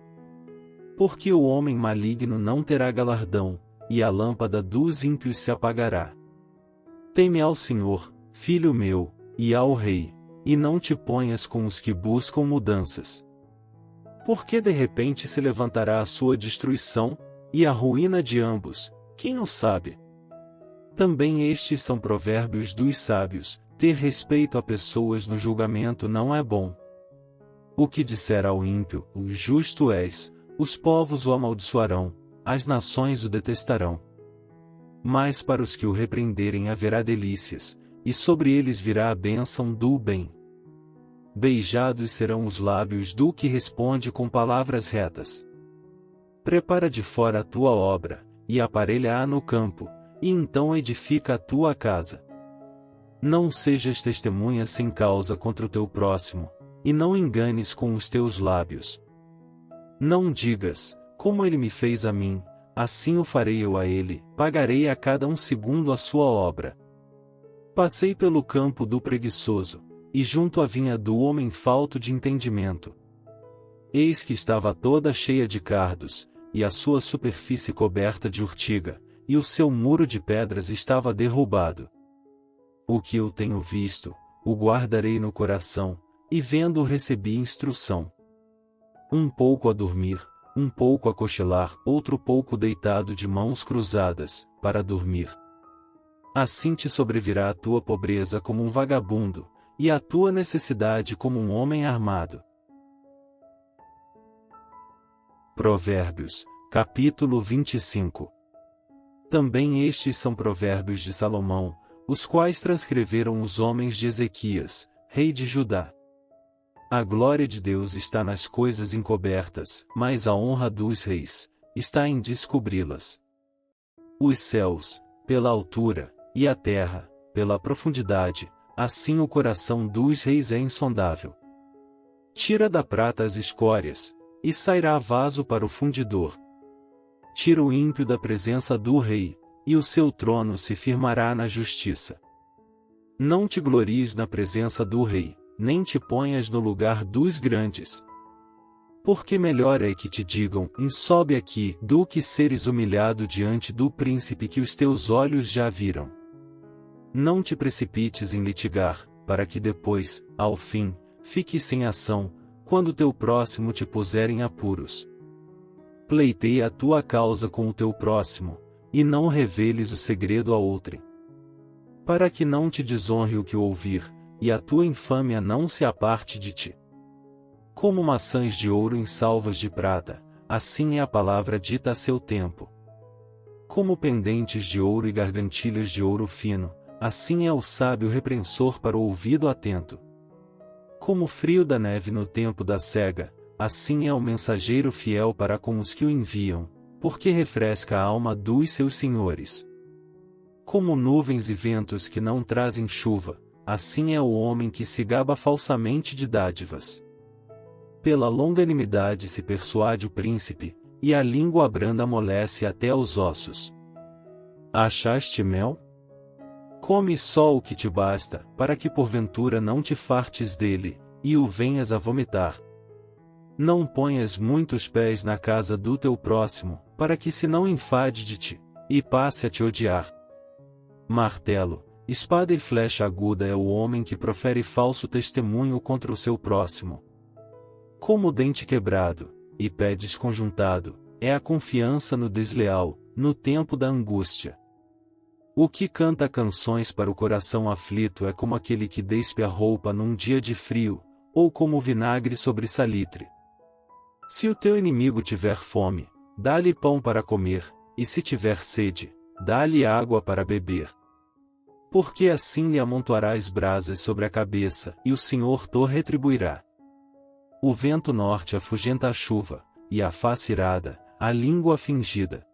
Porque o homem maligno não terá galardão, e a lâmpada dos ímpios se apagará. Teme ao Senhor, filho meu, e ao Rei, e não te ponhas com os que buscam mudanças. Porque de repente se levantará a sua destruição, e a ruína de ambos, quem o sabe? Também estes são provérbios dos sábios: ter respeito a pessoas no julgamento não é bom. O que disser ao ímpio, o justo és, os povos o amaldiçoarão, as nações o detestarão. Mas para os que o repreenderem haverá delícias, e sobre eles virá a bênção do bem. Beijados serão os lábios do que responde com palavras retas. Prepara de fora a tua obra, e aparelha-a no campo, e então edifica a tua casa. Não sejas testemunha sem causa contra o teu próximo, e não enganes com os teus lábios. Não digas, como ele me fez a mim, assim o farei eu a ele, pagarei a cada um segundo a sua obra. Passei pelo campo do preguiçoso, e junto à vinha do homem falto de entendimento. Eis que estava toda cheia de cardos, e a sua superfície coberta de urtiga, e o seu muro de pedras estava derrubado. O que eu tenho visto, o guardarei no coração, e vendo recebi instrução. Um pouco a dormir, um pouco a cochilar, outro pouco deitado de mãos cruzadas, para dormir. Assim te sobrevirá a tua pobreza como um vagabundo, e a tua necessidade como um homem armado. Provérbios, capítulo 25. Também estes são provérbios de Salomão, os quais transcreveram os homens de Ezequias, rei de Judá. A glória de Deus está nas coisas encobertas, mas a honra dos reis está em descobri-las. Os céus, pela altura, e a terra, pela profundidade, assim o coração dos reis é insondável. Tira da prata as escórias, e sairá vaso para o fundidor. Tira o ímpio da presença do rei, e o seu trono se firmará na justiça. Não te glories na presença do rei, nem te ponhas no lugar dos grandes. Porque melhor é que te digam, sobe aqui, do que seres humilhado diante do príncipe que os teus olhos já viram. Não te precipites em litigar, para que depois, ao fim, fiques sem ação, quando teu próximo te puser em apuros. Pleiteia a tua causa com o teu próximo, e não reveles o segredo a outrem. Para que não te desonre o que ouvir, e a tua infâmia não se aparte de ti. Como maçãs de ouro em salvas de prata, assim é a palavra dita a seu tempo. Como pendentes de ouro e gargantilhas de ouro fino, assim é o sábio repreensor para o ouvido atento. Como o frio da neve no tempo da cega, assim é o mensageiro fiel para com os que o enviam, porque refresca a alma dos seus senhores. Como nuvens e ventos que não trazem chuva, assim é o homem que se gaba falsamente de dádivas. Pela longanimidade se persuade o príncipe, e a língua branda amolece até os ossos. Achaste mel? Come só o que te basta, para que porventura não te fartes dele, e o venhas a vomitar. Não ponhas muitos pés na casa do teu próximo, para que se não enfade de ti, e passe a te odiar. Martelo, espada e flecha aguda é o homem que profere falso testemunho contra o seu próximo. Como dente quebrado, e pé desconjuntado, é a confiança no desleal, no tempo da angústia. O que canta canções para o coração aflito é como aquele que despe a roupa num dia de frio, ou como o vinagre sobre salitre. Se o teu inimigo tiver fome, dá-lhe pão para comer, e se tiver sede, dá-lhe água para beber. Porque assim lhe amontoarás brasas sobre a cabeça, e o Senhor te retribuirá. O vento norte afugenta a chuva, e a face irada, a língua fingida.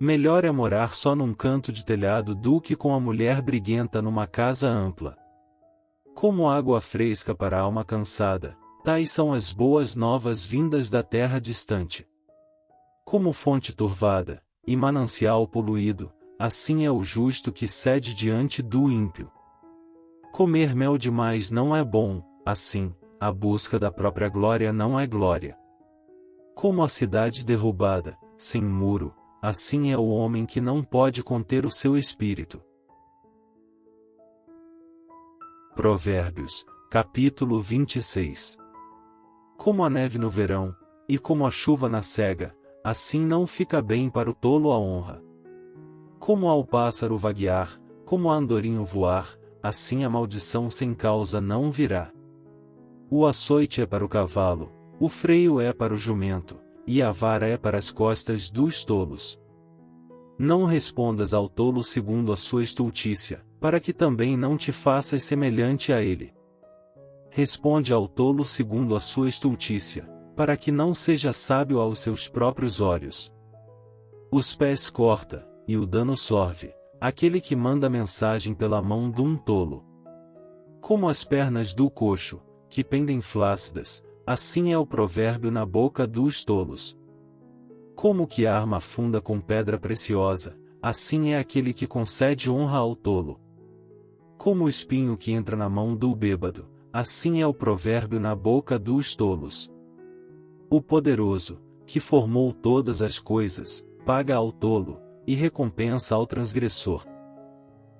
Melhor é morar só num canto de telhado do que com a mulher briguenta numa casa ampla. Como água fresca para a alma cansada, tais são as boas novas vindas da terra distante. Como fonte turvada, e manancial poluído, assim é o justo que cede diante do ímpio. Comer mel demais não é bom, assim, a busca da própria glória não é glória. Como a cidade derrubada, sem muro, assim é o homem que não pode conter o seu espírito. Provérbios, capítulo 26. Como a neve no verão, e como a chuva na cega, assim não fica bem para o tolo a honra. Como ao pássaro vaguear, como a andorinho voar, assim a maldição sem causa não virá. O açoite é para o cavalo, o freio é para o jumento, e a vara é para as costas dos tolos. Não respondas ao tolo segundo a sua estultícia, para que também não te faças semelhante a ele. Responde ao tolo segundo a sua estultícia, para que não seja sábio aos seus próprios olhos. Os pés corta, e o dano sorve, aquele que manda mensagem pela mão de um tolo. Como as pernas do coxo, que pendem flácidas, assim é o provérbio na boca dos tolos. Como que a arma funda com pedra preciosa, assim é aquele que concede honra ao tolo. Como o espinho que entra na mão do bêbado, assim é o provérbio na boca dos tolos. O poderoso, que formou todas as coisas, paga ao tolo, e recompensa ao transgressor.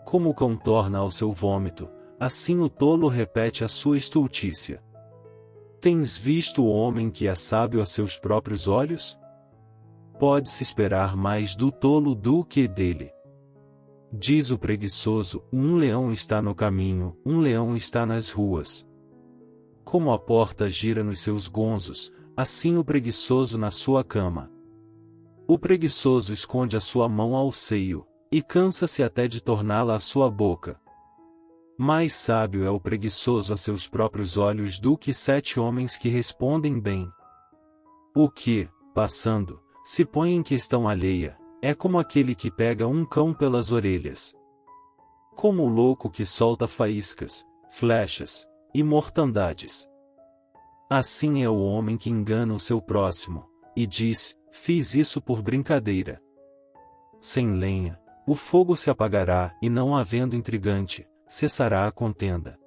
Como o cão torna ao seu vômito, assim o tolo repete a sua estultícia. Tens visto o homem que é sábio a seus próprios olhos? Pode-se esperar mais do tolo do que dele. Diz o preguiçoso, um leão está no caminho, um leão está nas ruas. Como a porta gira nos seus gonzos, assim o preguiçoso na sua cama. O preguiçoso esconde a sua mão ao seio, e cansa-se até de torná-la à sua boca. Mais sábio é o preguiçoso a seus próprios olhos do que 7 homens que respondem bem. O que, passando, se põe em questão alheia, é como aquele que pega um cão pelas orelhas. Como o louco que solta faíscas, flechas, e mortandades. Assim é o homem que engana o seu próximo, e diz, fiz isso por brincadeira. Sem lenha, o fogo se apagará, e não havendo intrigante, cessará a contenda.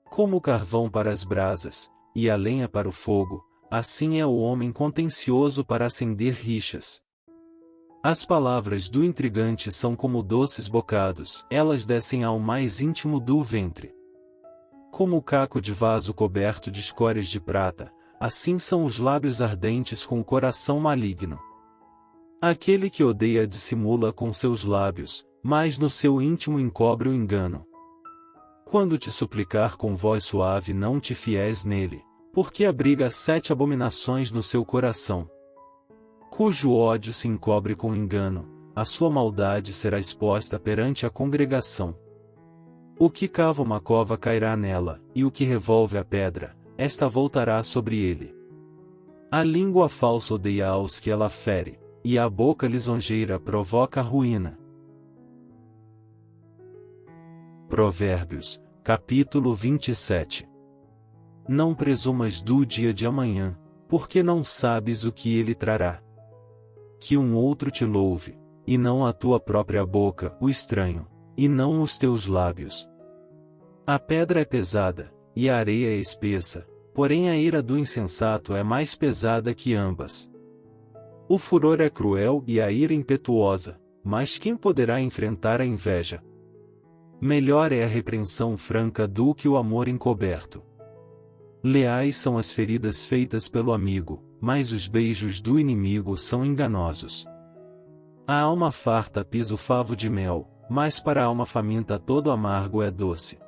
Como o carvão para as brasas, e a lenha para o fogo, assim é o homem contencioso para acender rixas. As palavras do intrigante são como doces bocados, elas descem ao mais íntimo do ventre. Como o caco de vaso coberto de escórias de prata, assim são os lábios ardentes com o coração maligno. Aquele que odeia dissimula com seus lábios, mas no seu íntimo encobre o engano. Quando te suplicar com voz suave, não te fies nele, porque abriga 7 abominações no seu coração. Cujo ódio se encobre com engano, a sua maldade será exposta perante a congregação. O que cava uma cova cairá nela, e o que revolve a pedra, esta voltará sobre ele. A língua falsa odeia aos que ela fere, e a boca lisonjeira provoca a ruína. Provérbios, capítulo 27. Não presumas do dia de amanhã, porque não sabes o que ele trará. Que um outro te louve, e não a tua própria boca, o estranho, e não os teus lábios. A pedra é pesada, e a areia é espessa, porém a ira do insensato é mais pesada que ambas. O furor é cruel e a ira impetuosa, mas quem poderá enfrentar a inveja? Melhor é a repreensão franca do que o amor encoberto. Leais são as feridas feitas pelo amigo, mas os beijos do inimigo são enganosos. A alma farta pisa o favo de mel, mas para a alma faminta todo amargo é doce.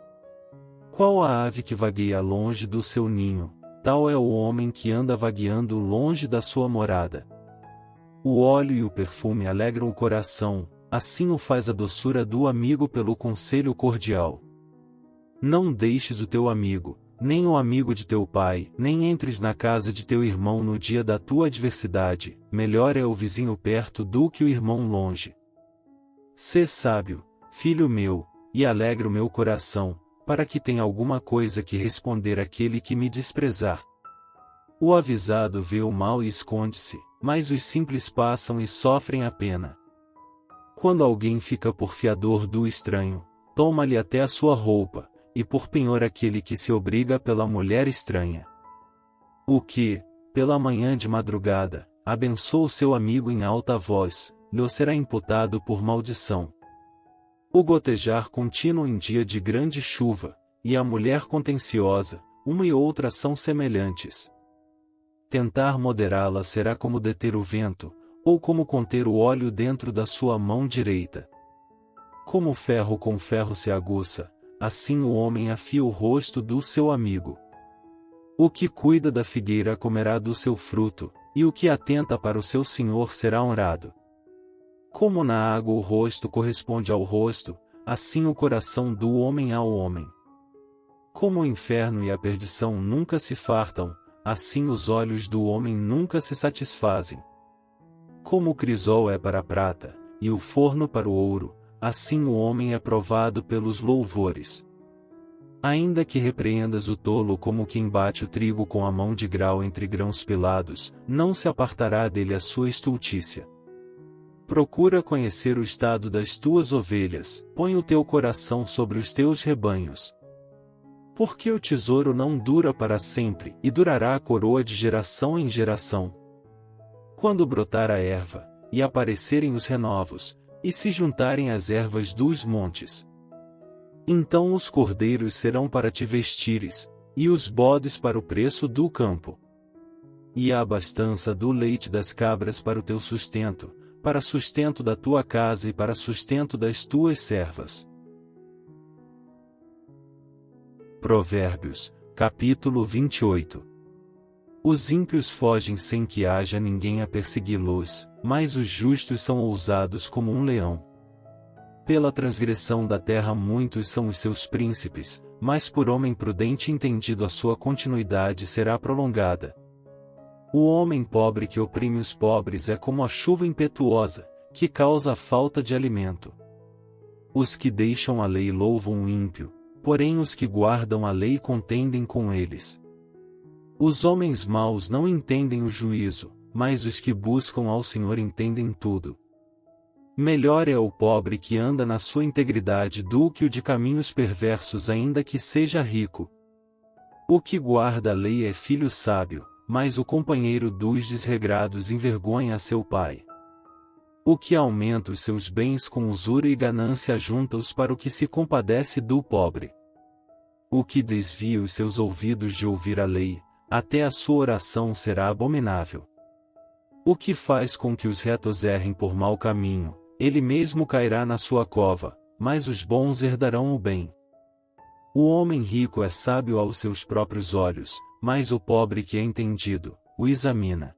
Qual a ave que vagueia longe do seu ninho, tal é o homem que anda vagueando longe da sua morada. O óleo e o perfume alegram o coração, assim o faz a doçura do amigo pelo conselho cordial. Não deixes o teu amigo, nem o amigo de teu pai, nem entres na casa de teu irmão no dia da tua adversidade, melhor é o vizinho perto do que o irmão longe. Sê sábio, filho meu, e alegra o meu coração, para que tenha alguma coisa que responder àquele que me desprezar. O avisado vê o mal e esconde-se, mas os simples passam e sofrem a pena. Quando alguém fica por fiador do estranho, toma-lhe até a sua roupa, e por penhor aquele que se obriga pela mulher estranha. O que, pela manhã de madrugada, abençoa o seu amigo em alta voz, lhe será imputado por maldição. O gotejar contínuo em dia de grande chuva, e a mulher contenciosa, uma e outra são semelhantes. Tentar moderá-la será como deter o vento, ou como conter o óleo dentro da sua mão direita. Como ferro com ferro se aguça, assim o homem afia o rosto do seu amigo. O que cuida da figueira comerá do seu fruto, e o que atenta para o seu senhor será honrado. Como na água o rosto corresponde ao rosto, assim o coração do homem ao homem. Como o inferno e a perdição nunca se fartam, assim os olhos do homem nunca se satisfazem. Como o crisol é para a prata, e o forno para o ouro, assim o homem é provado pelos louvores. Ainda que repreendas o tolo como quem bate o trigo com a mão de grau entre grãos pilados, não se apartará dele a sua estultícia. Procura conhecer o estado das tuas ovelhas, põe o teu coração sobre os teus rebanhos. Porque o tesouro não dura para sempre, e durará a coroa de geração em geração. Quando brotar a erva, e aparecerem os renovos, e se juntarem as ervas dos montes, então os cordeiros serão para te vestires, e os bodes para o preço do campo. E a abastança do leite das cabras para o teu sustento, para sustento da tua casa e para sustento das tuas servas. Provérbios, capítulo 28. Os ímpios fogem sem que haja ninguém a persegui-los, mas os justos são ousados como um leão. Pela transgressão da terra muitos são os seus príncipes, mas por homem prudente e entendido a sua continuidade será prolongada. O homem pobre que oprime os pobres é como a chuva impetuosa, que causa a falta de alimento. Os que deixam a lei louvam o ímpio, porém os que guardam a lei contendem com eles. Os homens maus não entendem o juízo, mas os que buscam ao Senhor entendem tudo. Melhor é o pobre que anda na sua integridade do que o de caminhos perversos ainda que seja rico. O que guarda a lei é filho sábio, mas o companheiro dos desregrados envergonha a seu pai. O que aumenta os seus bens com usura e ganância junta-os para o que se compadece do pobre. O que desvia os seus ouvidos de ouvir a lei, até a sua oração será abominável. O que faz com que os retos errem por mau caminho, ele mesmo cairá na sua cova, mas os bons herdarão o bem. O homem rico é sábio aos seus próprios olhos, mas o pobre que é entendido, o examina.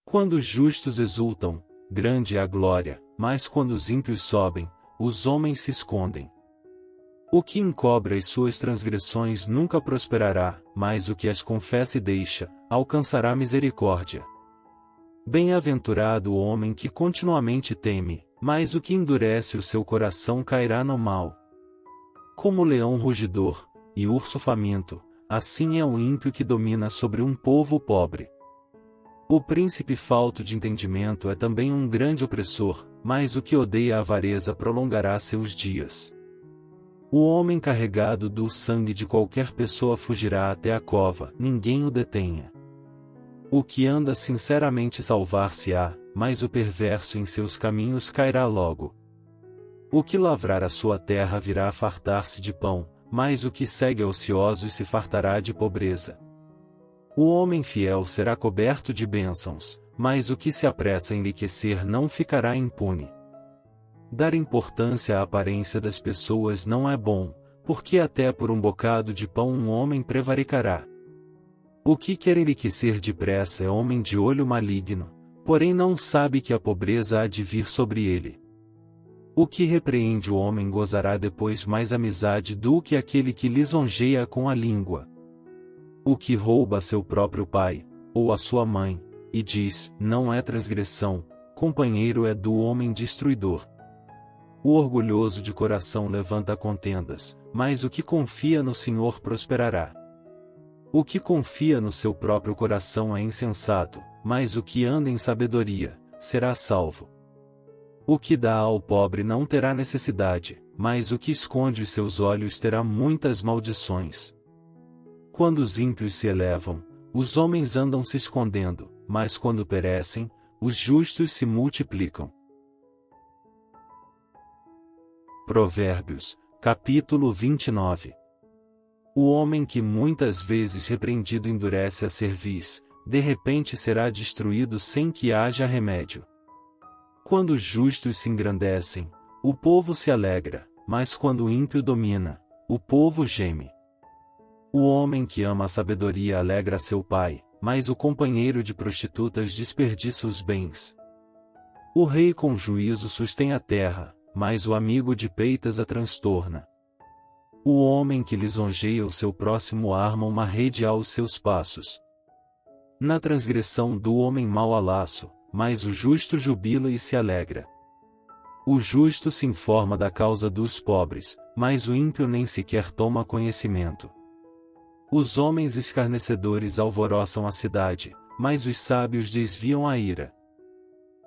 Quando os justos exultam, grande é a glória, mas quando os ímpios sobem, os homens se escondem. O que encobre as suas transgressões nunca prosperará, mas o que as confessa e deixa, alcançará misericórdia. Bem-aventurado o homem que continuamente teme, mas o que endurece o seu coração cairá no mal. Como leão rugidor, e urso faminto, assim é o ímpio que domina sobre um povo pobre. O príncipe falto de entendimento é também um grande opressor, mas o que odeia a avareza prolongará seus dias. O homem carregado do sangue de qualquer pessoa fugirá até a cova, ninguém o detenha. O que anda sinceramente salvar-se-á, mas o perverso em seus caminhos cairá logo. O que lavrar a sua terra virá a fartar-se de pão, mas o que segue ociosos se fartará de pobreza. O homem fiel será coberto de bênçãos, mas o que se apressa a enriquecer não ficará impune. Dar importância à aparência das pessoas não é bom, porque até por um bocado de pão um homem prevaricará. O que quer enriquecer depressa é homem de olho maligno, porém não sabe que a pobreza há de vir sobre ele. O que repreende o homem gozará depois mais amizade do que aquele que lisonjeia com a língua. O que rouba seu próprio pai, ou a sua mãe, e diz, não é transgressão, companheiro é do homem destruidor. O orgulhoso de coração levanta contendas, mas o que confia no Senhor prosperará. O que confia no seu próprio coração é insensato, mas o que anda em sabedoria, será salvo. O que dá ao pobre não terá necessidade, mas o que esconde os seus olhos terá muitas maldições. Quando os ímpios se elevam, os homens andam se escondendo, mas quando perecem, os justos se multiplicam. Provérbios, capítulo 29. O homem que muitas vezes repreendido endurece a cerviz, de repente será destruído sem que haja remédio. Quando os justos se engrandecem, o povo se alegra, mas quando o ímpio domina, o povo geme. O homem que ama a sabedoria alegra seu pai, mas o companheiro de prostitutas desperdiça os bens. O rei com juízo sustém a terra, mas o amigo de peitas a transtorna. O homem que lisonjeia o seu próximo arma uma rede aos seus passos. Na transgressão do homem mau há laço, mas o justo jubila e se alegra. O justo se informa da causa dos pobres, mas o ímpio nem sequer toma conhecimento. Os homens escarnecedores alvoroçam a cidade, mas os sábios desviam a ira.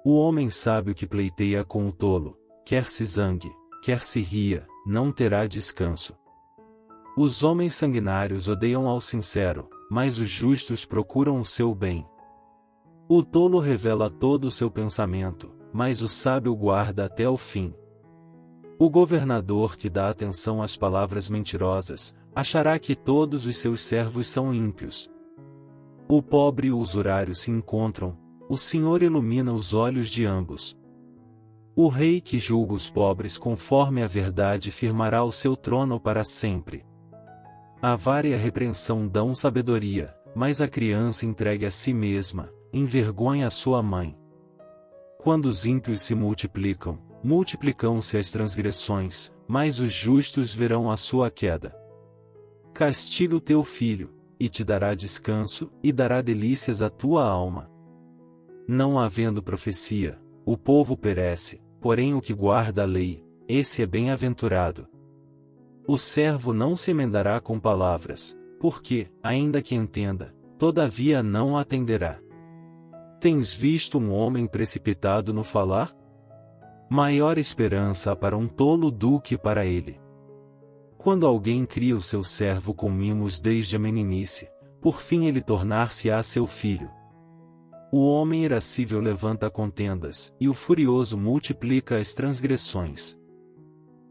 O homem sábio que pleiteia com o tolo, quer se zangue, quer se ria, não terá descanso. Os homens sanguinários odeiam ao sincero, mas os justos procuram o seu bem. O tolo revela todo o seu pensamento, mas o sábio guarda até o fim. O governador que dá atenção às palavras mentirosas, achará que todos os seus servos são ímpios. O pobre e o usurário se encontram, o Senhor ilumina os olhos de ambos. O rei que julga os pobres conforme a verdade firmará o seu trono para sempre. A vara e a repreensão dão sabedoria, mas a criança entregue a si mesma, envergonha a sua mãe. Quando os ímpios se multiplicam, multiplicam-se as transgressões, mas os justos verão a sua queda. Castiga o teu filho, e te dará descanso, e dará delícias à tua alma. Não havendo profecia, o povo perece, porém o que guarda a lei, esse é bem-aventurado. O servo não se emendará com palavras, porque, ainda que entenda, todavia não atenderá. Tens visto um homem precipitado no falar? Maior esperança há para um tolo do que para ele. Quando alguém cria o seu servo com mimos desde a meninice, por fim ele tornar-se-á seu filho. O homem irascível levanta contendas, e o furioso multiplica as transgressões.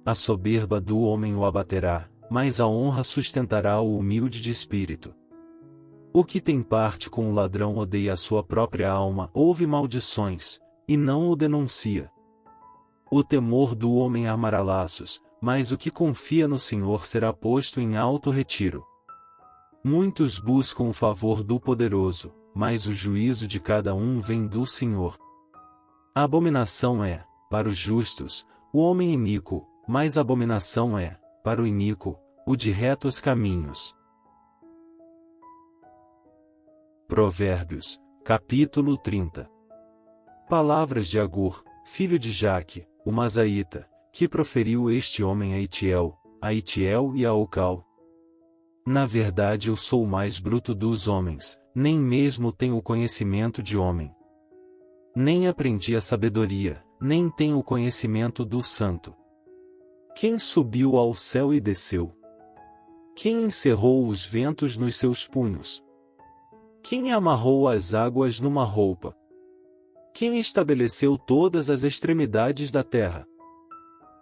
A soberba do homem o abaterá, mas a honra sustentará o humilde de espírito. O que tem parte com o ladrão odeia a sua própria alma, ouve maldições, e não o denuncia. O temor do homem armará laços, mas o que confia no Senhor será posto em alto retiro. Muitos buscam o favor do poderoso, mas o juízo de cada um vem do Senhor. A abominação é, para os justos, o homem iníquo, mas a abominação é, para o iníquo, o de retos caminhos. Provérbios, capítulo 30. Palavras de Agur, filho de Jaque, o Mazaíta, que proferiu este homem a Itiel e a Ocal. Na verdade eu sou o mais bruto dos homens, nem mesmo tenho o conhecimento de homem. Nem aprendi a sabedoria, nem tenho o conhecimento do santo. Quem subiu ao céu e desceu? Quem encerrou os ventos nos seus punhos? Quem amarrou as águas numa roupa? Quem estabeleceu todas as extremidades da terra?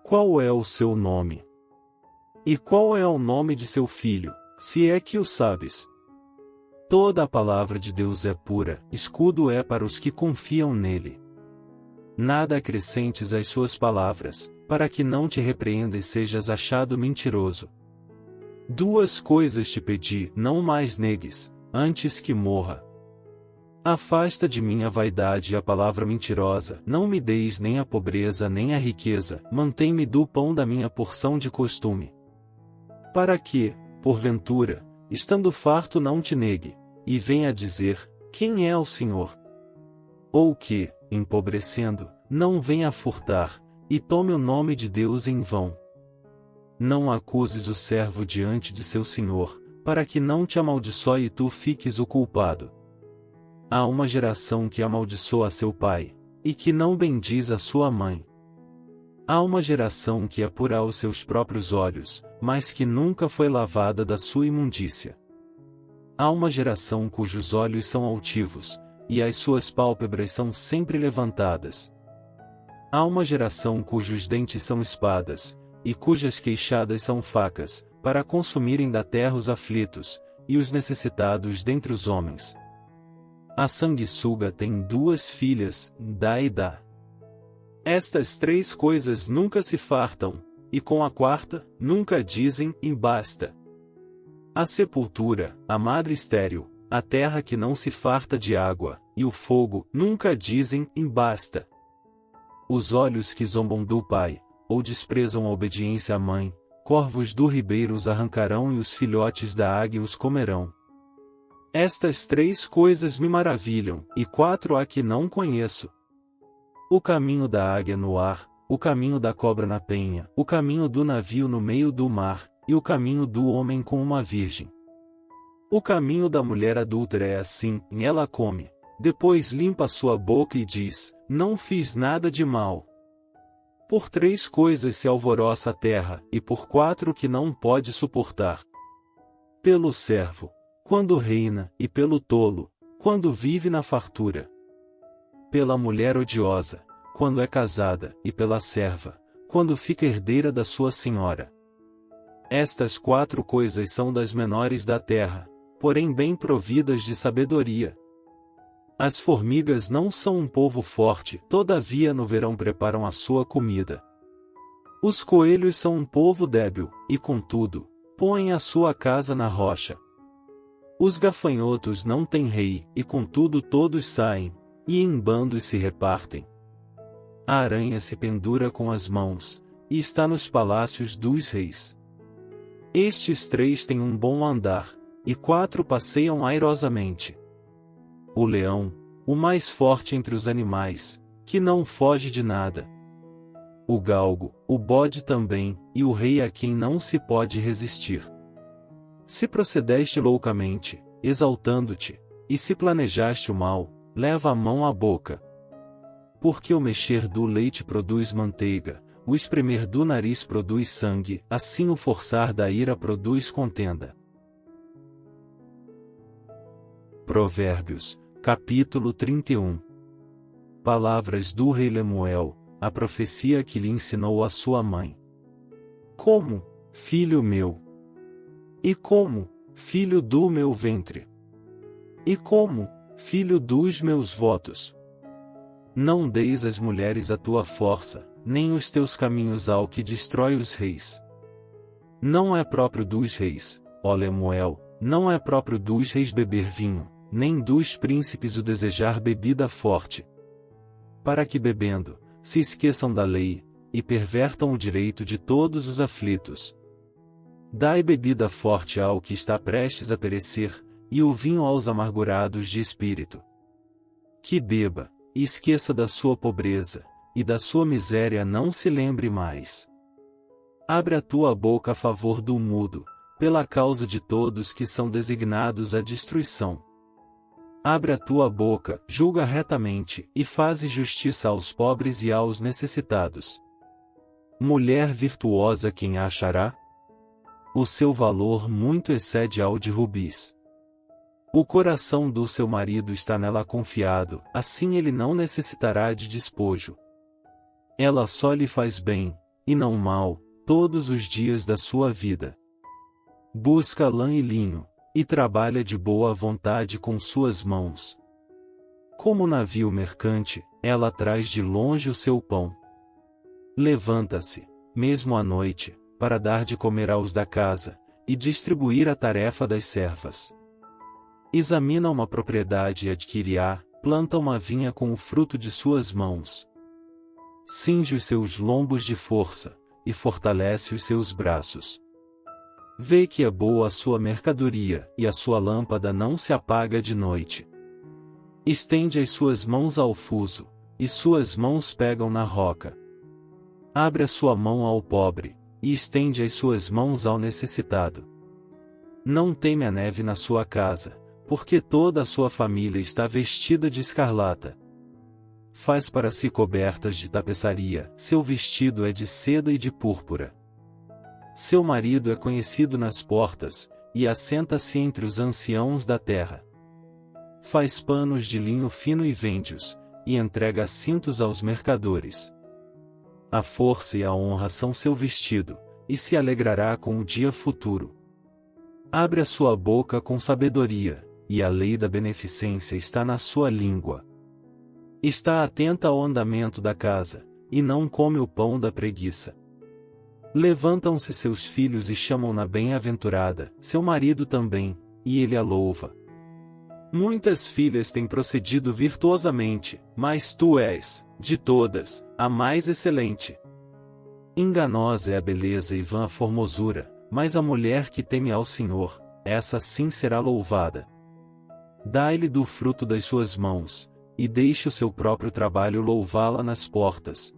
Qual é o seu nome? E qual é o nome de seu filho, se é que o sabes? Toda a palavra de Deus é pura, escudo é para os que confiam nele. Nada acrescentes às suas palavras, para que não te repreenda e sejas achado mentiroso. Duas coisas te pedi, não mais negues, antes que morra. Afasta de mim a vaidade e a palavra mentirosa, não me deis nem a pobreza nem a riqueza, mantém-me do pão da minha porção de costume. Para que, porventura, estando farto não te negue, e venha dizer, quem é o Senhor? Ou que, empobrecendo, não venha furtar, e tome o nome de Deus em vão. Não acuses o servo diante de seu senhor, para que não te amaldiçoe e tu fiques o culpado. Há uma geração que amaldiçoa seu pai, e que não bendiz a sua mãe. Há uma geração que é pura aos seus próprios olhos, mas que nunca foi lavada da sua imundícia. Há uma geração cujos olhos são altivos, e as suas pálpebras são sempre levantadas. Há uma geração cujos dentes são espadas, e cujas queixadas são facas, para consumirem da terra os aflitos, e os necessitados dentre os homens. A sanguessuga tem 2 filhas, dá e dá. Estas 3 coisas nunca se fartam, e com a quarta, nunca dizem, e basta. A sepultura, a madre estéril, a terra que não se farta de água, e o fogo, nunca dizem, e basta. Os olhos que zombam do pai, ou desprezam a obediência à mãe, corvos do ribeiro os arrancarão e os filhotes da águia os comerão. Estas 3 coisas me maravilham, e 4 há que não conheço. O caminho da águia no ar, o caminho da cobra na penha, o caminho do navio no meio do mar, e o caminho do homem com uma virgem. O caminho da mulher adúltera é assim, e ela come, depois limpa sua boca e diz, não fiz nada de mal. Por 3 coisas se alvoroça a terra, e por 4 que não pode suportar. Pelo servo, quando reina, e pelo tolo, quando vive na fartura. Pela mulher odiosa, quando é casada, e pela serva, quando fica herdeira da sua senhora. Estas 4 coisas são das menores da terra, porém bem providas de sabedoria. As formigas não são um povo forte, todavia no verão preparam a sua comida. Os coelhos são um povo débil, e contudo, põem a sua casa na rocha. Os gafanhotos não têm rei, e contudo todos saem, e em bandos se repartem. A aranha se pendura com as mãos, e está nos palácios dos reis. Estes 3 têm um bom andar, e 4 passeiam airosamente. O leão, o mais forte entre os animais, que não foge de nada. O galgo, o bode também, e o rei a quem não se pode resistir. Se procedeste loucamente, exaltando-te, e se planejaste o mal, leva a mão à boca. Porque o mexer do leite produz manteiga, o espremer do nariz produz sangue, assim o forçar da ira produz contenda. Provérbios, capítulo 31. Palavras do rei Lemuel, a profecia que lhe ensinou a sua mãe. Como, filho meu? E como, filho do meu ventre? E como, filho dos meus votos? Não deis às mulheres a tua força, nem os teus caminhos ao que destrói os reis. Não é próprio dos reis, ó Lemuel, não é próprio dos reis beber vinho, nem dos príncipes o desejar bebida forte. Para que bebendo, se esqueçam da lei, e pervertam o direito de todos os aflitos. Dai bebida forte ao que está prestes a perecer, e o vinho aos amargurados de espírito. Que beba, e esqueça da sua pobreza, e da sua miséria não se lembre mais. Abre a tua boca a favor do mudo, pela causa de todos que são designados à destruição. Abre a tua boca, julga retamente, e faze justiça aos pobres e aos necessitados. Mulher virtuosa quem a achará? O seu valor muito excede ao de rubis. O coração do seu marido está nela confiado, assim ele não necessitará de despojo. Ela só lhe faz bem, e não mal, todos os dias da sua vida. Busca lã e linho, e trabalha de boa vontade com suas mãos. Como navio mercante, ela traz de longe o seu pão. Levanta-se, mesmo à noite, para dar de comer aos da casa, e distribuir a tarefa das servas. Examina uma propriedade e adquire-a, planta uma vinha com o fruto de suas mãos. Cinge os seus lombos de força, e fortalece os seus braços. Vê que é boa a sua mercadoria, e a sua lâmpada não se apaga de noite. Estende as suas mãos ao fuso, e suas mãos pegam na roca. Abre a sua mão ao pobre, e estende as suas mãos ao necessitado. Não teme a neve na sua casa, porque toda a sua família está vestida de escarlata. faz para si cobertas de tapeçaria, seu vestido é de seda e de púrpura. Seu marido é conhecido nas portas, e assenta-se entre os anciãos da terra. Faz panos de linho fino e vende-os, e entrega cintos aos mercadores. A força e a honra são seu vestido, e se alegrará com o dia futuro. Abre a sua boca com sabedoria, e a lei da beneficência está na sua língua. Está atenta ao andamento da casa, e não come o pão da preguiça. Levantam-se seus filhos e chamam-na bem-aventurada, seu marido também, e ele a louva. Muitas filhas têm procedido virtuosamente, mas tu és, de todas, a mais excelente. Enganosa é a beleza e vã a formosura, mas a mulher que teme ao Senhor, essa sim será louvada. Dai-lhe do fruto das suas mãos, e deixe o seu próprio trabalho louvá-la nas portas,